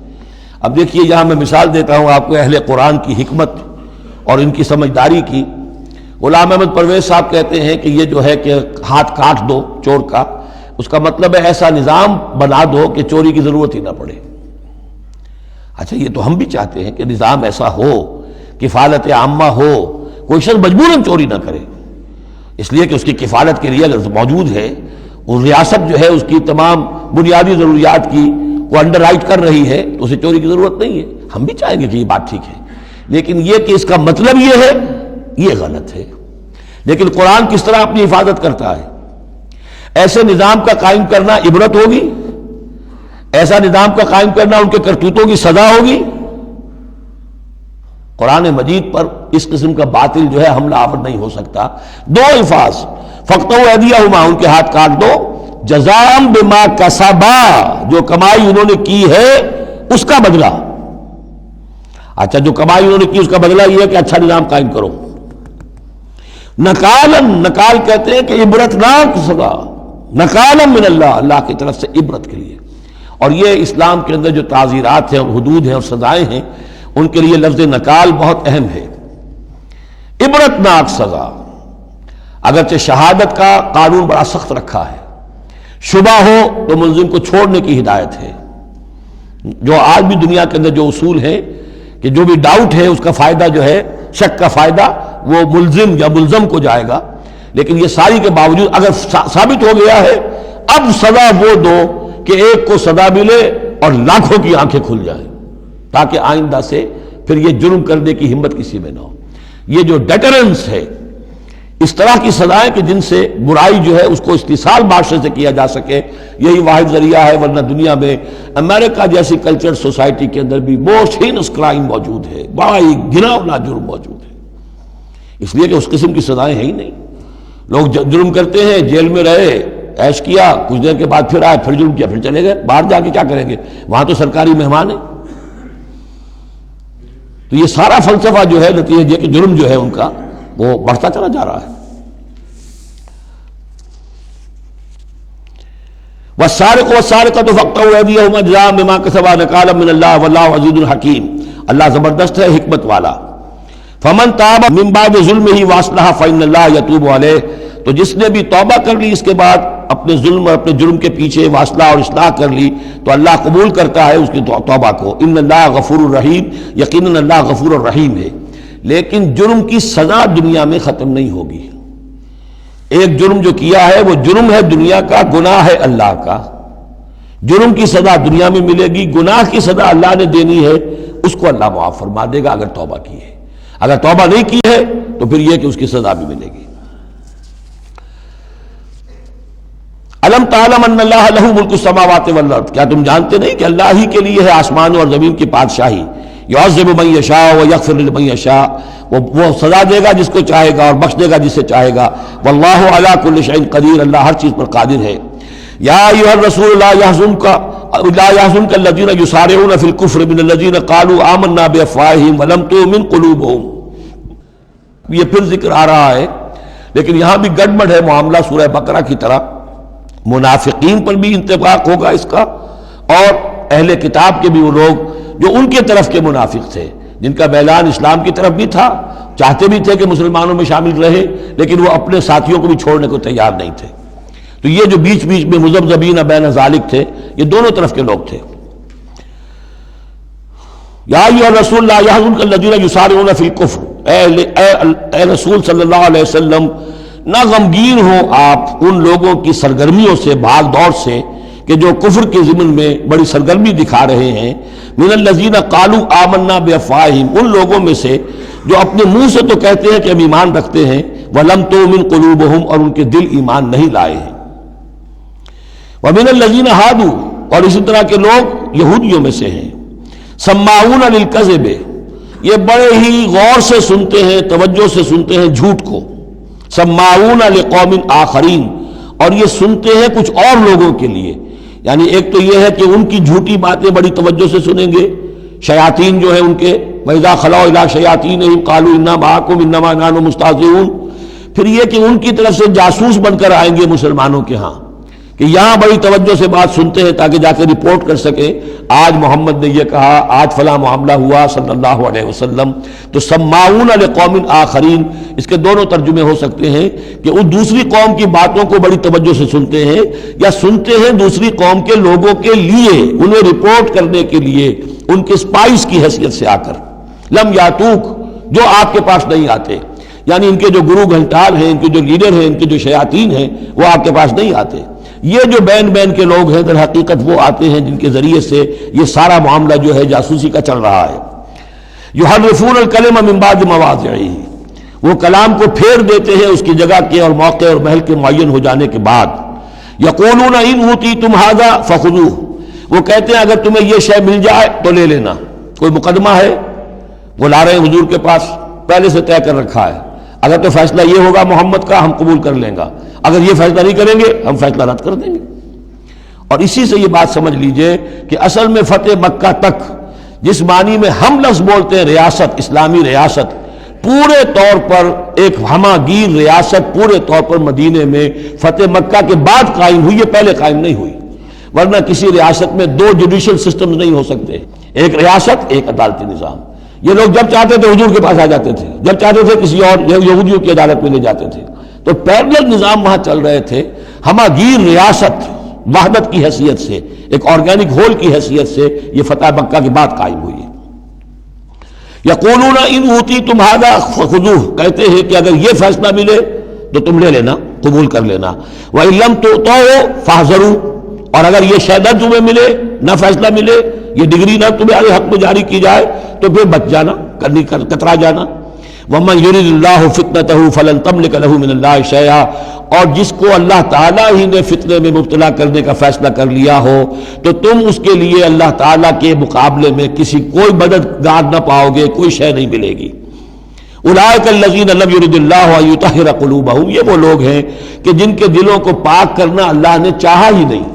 اب دیکھیے یہاں میں مثال دیتا ہوں آپ کو اہل قرآن کی حکمت اور ان کی سمجھداری کی. غلام احمد پرویز صاحب کہتے ہیں کہ یہ جو ہے کہ ہاتھ کاٹ دو چور کا، اس کا مطلب ہے ایسا نظام بنا دو کہ چوری کی ضرورت ہی نہ پڑے. اچھا یہ تو ہم بھی چاہتے ہیں کہ نظام ایسا ہو، کفالت عامہ ہو، کوئی شخص مجبوراً چوری نہ کرے، اس لیے کہ اس کی کفالت کے لیے اگر موجود ہے، وہ ریاست جو ہے اس کی تمام بنیادی ضروریات کی وہ انڈر رائٹ کر رہی ہے تو اسے چوری کی ضرورت نہیں ہے. ہم بھی چاہیں گے کہ یہ بات ٹھیک ہے، لیکن یہ کہ اس کا مطلب یہ ہے، یہ غلط ہے. لیکن قرآن کس طرح اپنی حفاظت کرتا ہے. ایسے نظام کا قائم کرنا عبرت ہوگی، ایسا نظام کا قائم کرنا ان کے کرتوتوں کی سزا ہوگی. قرآن مجید پر اس قسم کا باطل جو ہے حملہ آور نہیں ہو سکتا. دو الفاظ، فاقطعوا ایدیہما، ان کے ہاتھ کاٹ دو، جزام بما کسبا، جو کمائی انہوں نے کی ہے اس کا بدلہ. اچھا جو کمائی انہوں نے کی اس کا بدلہ یہ ہے کہ اچھا نظام قائم کرو. نکالن، نکال کہتے ہیں کہ عبرتناک سزا، نکالن من اللہ، اللہ کی طرف سے عبرت کے لیے. اور یہ اسلام کے اندر جو تعزیرات ہیں اور حدود ہیں اور سزائیں ہیں ان کے لیے لفظ نکال بہت اہم ہے. عبرتناک سزا. اگرچہ شہادت کا قانون بڑا سخت رکھا ہے، شبہ ہو تو ملزم کو چھوڑنے کی ہدایت ہے. جو آج بھی دنیا کے اندر جو اصول ہے کہ جو بھی ڈاؤٹ ہے اس کا فائدہ جو ہے، شک کا فائدہ وہ ملزم یا ملزم کو جائے گا. لیکن یہ ساری کے باوجود اگر ثابت ہو گیا ہے، اب سزا وہ دو کہ ایک کو سزا ملے اور لاکھوں کی آنکھیں کھل جائیں، تاکہ آئندہ سے پھر یہ جرم کرنے کی ہمت کسی میں نہ ہو. یہ جو ڈیٹرنس ہے، اس طرح کی سزائیں کہ جن سے برائی جو ہے اس کو استحصال معاشرے سے کیا جا سکے، یہی واحد ذریعہ ہے. ورنہ دنیا میں امریکہ جیسی کلچر سوسائٹی کے اندر بھی موسٹ ہینس کرائم موجود ہے، بڑا ہی گھناؤنا جرم موجود ہے. اس لیے کہ اس قسم کی سزائیں ہیں ہی نہیں. لوگ جرم کرتے ہیں، جیل میں رہے، عیش کیا، کچھ دیر کے بعد پھر آئے، پھر جرم کیا، پھر چلے گئے. باہر جا کے کیا کریں گے؟ وہاں تو سرکاری مہمان ہیں. تو یہ سارا فلسفہ جو ہے نتیجہ کہ جرم جو ہے ان کا وہ بڑھتا چلا جا رہا ہے. والسارق والسارقۃ فاقطعوا ایدیہما جزاء بما کسبا نکالا من اللہ واللہ عزیز الحکیم. اللہ زبردست ہے، حکمت والا. فمن تاب من بعد ظلمہ واصلح فإن اللہ یتوب علیہ. تو جس نے بھی توبہ کر لی اس کے بعد اپنے ظلم اور اپنے جرم کے پیچھے واصلہ اور اصلاح کر لی تو اللہ قبول کرتا ہے اس کی توبہ کو. ان اللہ غفور الرحیم، یقیناً اللہ غفور الرحیم ہے. لیکن جرم کی سزا دنیا میں ختم نہیں ہوگی. ایک جرم جو کیا ہے وہ جرم ہے دنیا کا، گناہ ہے اللہ کا. جرم کی سزا دنیا میں ملے گی، گناہ کی سزا اللہ نے دینی ہے، اس کو اللہ معاف فرما دے گا اگر توبہ کی ہے. اگر توبہ نہیں کی ہے تو پھر یہ کہ اس کی سزا بھی ملے گی. الم تعلم ان اللہ لہ ملک السماوات والارض، کیا تم جانتے نہیں کہ اللہ ہی کے لیے ہے آسمانوں اور زمین کی بادشاہی. یعذب من یشاء ویغفر لمن یشاء، وہ سزا دے گا جس کو چاہے گا اور بخش دے گا جسے چاہے گا. واللہ علی کل شیء قدیر، اللہ ہر چیز پر قادر ہے. یا ایھا الرسول لا يحزنک الذین یسارعون فی الکفر من الذین قالوا آمنا بافواہہم ولم تؤمن قلوبہم. یہ پھر ذکر آ رہا ہے لیکن یہاں بھی گڑبڑ ہے معاملہ سورہ بقرہ کی طرح. منافقین پر بھی انطباق ہوگا اس کا، اور اہل کتاب کے بھی وہ لوگ جو ان کے طرف کے منافق تھے، جن کا میلان اسلام کی طرف بھی تھا، چاہتے بھی تھے کہ مسلمانوں میں شامل رہے لیکن وہ اپنے ساتھیوں کو بھی چھوڑنے کو تیار نہیں تھے. تو یہ جو بیچ بیچ میں مذبذبین بین ذالک تھے، یہ دونوں طرف کے لوگ تھے. یا ایھا الرسول لا يحزنک الذین یسارعون فی الکفر، اے رسول صلی اللہ علیہ وسلم نہ غمگین ہو آپ ان لوگوں کی سرگرمیوں سے، بھاگ دوڑ سے کہ جو کفر کے ضمن میں بڑی سرگرمی دکھا رہے ہیں. من الذین قالوا آمنا بافواہہم، ان لوگوں میں سے جو اپنے منہ سے تو کہتے ہیں کہ ہم ایمان رکھتے ہیں، ولم تؤمن قلوبہم، اور ان کے دل ایمان نہیں لائے ہیں. ومن الذین ہادوا، اور اسی طرح کے لوگ یہودیوں میں سے ہیں. سماعون للکذب، یہ بڑے ہی غور سے سنتے ہیں، توجہ سے سنتے ہیں جھوٹ کو. سماعون لقوم آخرین، اور یہ سنتے ہیں کچھ اور لوگوں کے لیے. یعنی ایک تو یہ ہے کہ ان کی جھوٹی باتیں بڑی توجہ سے سنیں گے، شیاطین جو ہیں ان کے، وَإِذَا خَلَوْا إِلَىٰ شَيَاطِينِهِمْ قَالُوا إِنَّا مَعَكُمْ إِنَّمَا نَحْنُ مُسْتَهْزِئُونَ. پھر یہ کہ ان کی طرف سے جاسوس بن کر آئیں گے مسلمانوں کے ہاں کہ یہاں بڑی توجہ سے بات سنتے ہیں تاکہ جا کے رپورٹ کر سکیں آج محمد نے یہ کہا، آج فلاں معاملہ ہوا صلی اللہ علیہ وسلم. تو سماعون لقوم آخرین، اس کے دونوں ترجمے ہو سکتے ہیں کہ وہ دوسری قوم کی باتوں کو بڑی توجہ سے سنتے ہیں، یا سنتے ہیں دوسری قوم کے لوگوں کے لیے، انہیں رپورٹ کرنے کے لیے، ان کے اسپائس کی حیثیت سے آ کر. لم یاتوک، جو آپ کے پاس نہیں آتے، یعنی ان کے جو گرو گھنٹال ہیں، ان کے جو لیڈر ہیں، ان کے جو شیاطین ہیں، وہ آپ کے پاس نہیں آتے. یہ جو بین بین کے لوگ ہیں در حقیقت وہ آتے ہیں جن کے ذریعے سے یہ سارا معاملہ جو ہے جاسوسی کا چل رہا ہے. یحرفون الکلم من بعد مواضعہ، وہ کلام کو پھیر دیتے ہیں اس کی جگہ کے اور موقع اور محل کے معین ہو جانے کے بعد. یقولون ان اوتیتم ھذا فخذوہ، وہ کہتے ہیں اگر تمہیں یہ شے مل جائے تو لے لینا. کوئی مقدمہ ہے، وہ لا رہے ہیں حضور کے پاس، پہلے سے طے کر رکھا ہے، اگر تو فیصلہ یہ ہوگا محمد کا ہم قبول کر لیں گا، اگر یہ فیصلہ نہیں کریں گے ہم فیصلہ رد کر دیں گے. اور اسی سے یہ بات سمجھ لیجئے کہ اصل میں فتح مکہ تک جس معنی میں ہم لفظ بولتے ہیں ریاست، اسلامی ریاست، پورے طور پر ایک ہماگیر ریاست پورے طور پر مدینے میں فتح مکہ کے بعد قائم ہوئی ہے، پہلے قائم نہیں ہوئی، ورنہ کسی ریاست میں دو جوڈیشل سسٹم نہیں ہو سکتے، ایک ریاست ایک عدالتی نظام۔ یہ لوگ جب چاہتے تھے حضور کے پاس آ جاتے تھے، جب چاہتے تھے کسی اور یہودیوں کی عدالت میں لے جاتے تھے، تو پیرلل نظام وہاں چل رہے تھے۔ ہماگیر ریاست وحدت کی حیثیت سے، ایک آرگینک ہول کی حیثیت سے یہ فتح مکہ کے بعد قائم ہوئی ہے۔ یقولون ان اوتیتم ھذا فخذوہ، کہتے ہیں کہ اگر یہ فیصلہ ملے تو تم لے لینا، قبول کر لینا، وَإِن لَّمْ تُؤْتَوْا فَاحْذَرُوا، اور اگر یہ شہادت تمہیں ملے، نہ فیصلہ ملے، یہ ڈگری نہ تمہارے حق میں جاری کی جائے تو پھر بچ جانا، کترا جانا۔ وَمَن يُرِدِ اللَّهُ فِتْنَتَهُ فَلَن تَمْلِكَ لَهُ مِنَ اللَّهِ شَيْئًا، اور جس کو اللہ تعالیٰ ہی نے فتنے میں مبتلا کرنے کا فیصلہ کر لیا ہو تو تم اس کے لیے اللہ تعالیٰ کے مقابلے میں کسی کوئی مددگار نہ پاؤ گے، کوئی شے نہیں ملے گی۔ اولئک الذین لم یرد اللہ ان یطہر قلوبہم، یہ وہ لوگ ہیں کہ جن کے دلوں کو پاک کرنا اللہ نے چاہا ہی نہیں۔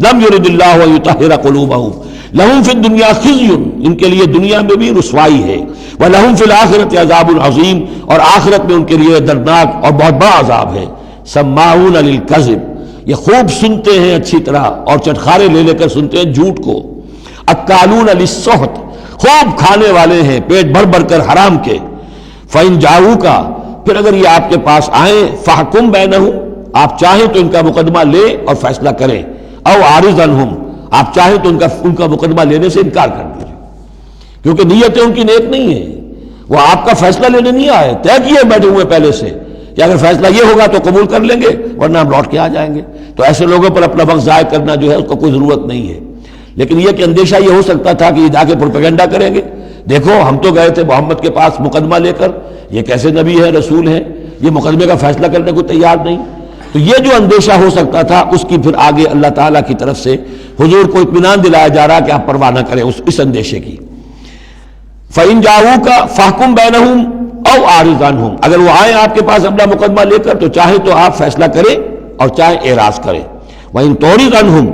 لم یرد اللہ ان یطہر قلوبہم لہم فی الدنیا خزی، ان کے لیے دنیا میں بھی رسوائی ہے، ولہم فی الآخرۃ عذاب عظیم، اور آخرت میں ان کے لیے دردناک اور بہت بڑا عذاب ہے۔ سماعون للکذب، یہ خوب سنتے ہیں اچھی طرح اور چٹخارے لے لے کر سنتے ہیں جھوٹ کو۔ اکالون للسحت، خوب کھانے والے ہیں پیٹ بھر بھر کر حرام کے۔ فإن جاؤوک، پھر اگر یہ آپ کے پاس آئیں، فحکم بینہم، آپ چاہیں تو ان کا مقدمہ لیں اور فیصلہ کریں، او عارض عنہم، آپ چاہیں تو ان کا مقدمہ لینے سے انکار کر دیجیے، کیونکہ نیتیں ان کی نیک نہیں ہیں، وہ آپ کا فیصلہ لینے نہیں آئے، طے کیے بیٹھے ہوئے پہلے سے کہ اگر فیصلہ یہ ہوگا تو قبول کر لیں گے ورنہ ہم لوٹ کے آ جائیں گے۔ تو ایسے لوگوں پر اپنا وقت ضائع کرنا جو ہے اس کو کوئی ضرورت نہیں ہے۔ لیکن یہ کہ اندیشہ یہ ہو سکتا تھا کہ یہ جا کے پروپیگنڈا کریں گے، دیکھو ہم تو گئے تھے محمد کے پاس مقدمہ لے کر، یہ کیسے نبی ہے، رسول ہے، یہ مقدمے کا فیصلہ کرنے کو تیار نہیں۔ تو یہ جو اندیشہ ہو سکتا تھا اس کی پھر آگے اللہ تعالیٰ کی طرف سے حضور کو اطمینان دلایا جا رہا کہ آپ پرواہ نہ کریں اس اندیشے کی۔ فَإِن جَاءُوكَ فَاحْكُم بَيْنَهُمْ أَوْ أَعْرِضْ عَنْهُمْ، اگر وہ آئیں آپ کے پاس اپنا مقدمہ لے کر تو چاہے تو آپ فیصلہ کریں اور چاہے اعراض کریں۔ وَإِن تُعْرِضْ عَنْهُمْ،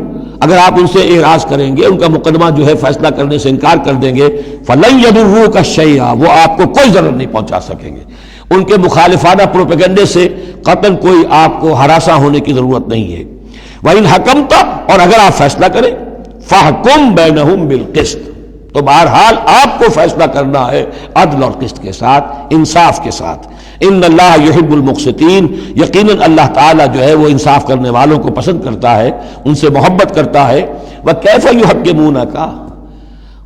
اگر آپ ان سے اعراض کریں گے، ان کا مقدمہ جو ہے فیصلہ کرنے سے انکار کر دیں گے، فَلَن يَضُرُّوكَ شَيْئًا، وہ آپ کو کوئی ضرر نہیں پہنچا سکیں گے۔ ان کے مخالفانہ پروپیگنڈے سے قطعاً کوئی آپ کو ہراساں ہونے کی ضرورت نہیں ہے۔ وَإِنْ حَكَمْتَ، اور اگر آپ فیصلہ کریں، فَحْكُم بَيْنَهُمْ بِالْقِسْطِ، تو بہرحال آپ کو فیصلہ کرنا ہے عدل اور قسط کے ساتھ، انصاف کے ساتھ۔ ان اللہ یحب المقسطین، یقیناً اللہ تعالیٰ جو ہے وہ انصاف کرنے والوں کو پسند کرتا ہے، ان سے محبت کرتا ہے۔ وَكَيْفَ يُحَكِّمُونَكَ،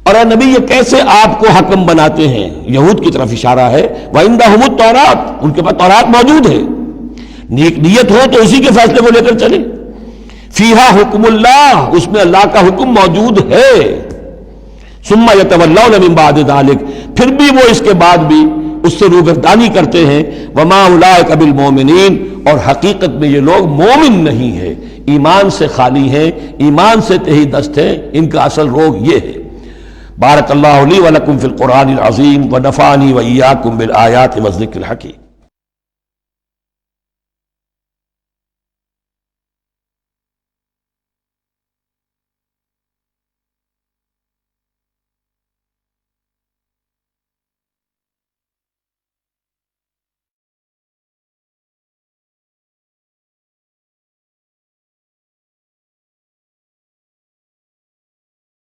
اور اے نبی یہ کیسے آپ کو حکم بناتے ہیں، یہود کی طرف اشارہ ہے۔ وَعِندَهُمُ التَّوْرَاۃ، ان کے پاس تورات موجود ہے، نیک نیت ہو تو اسی کے فیصلے کو لے کر چلیں۔ فِيهَا حُكْمُ اللَّهِ، اس میں اللہ کا حکم موجود ہے۔ ثُمَّ يَتَوَلَّوْنَ مِن بَعْدِ ذَلِكَ، پھر بھی وہ اس کے بعد بھی اس سے روگردانی کرتے ہیں۔ وَمَا أُولَٰئِكَ بِالْمُؤْمِنِينَ، اور حقیقت میں یہ لوگ مومن نہیں ہیں، ایمان سے خالی ہیں، ایمان سے تہی دست ہیں، ان کا اصل روگ یہ ہے۔ بارک اللہ لی ولکم فی القرآن العظیم ونفعنی وإیاکم بالآیات والذکر الحکیم۔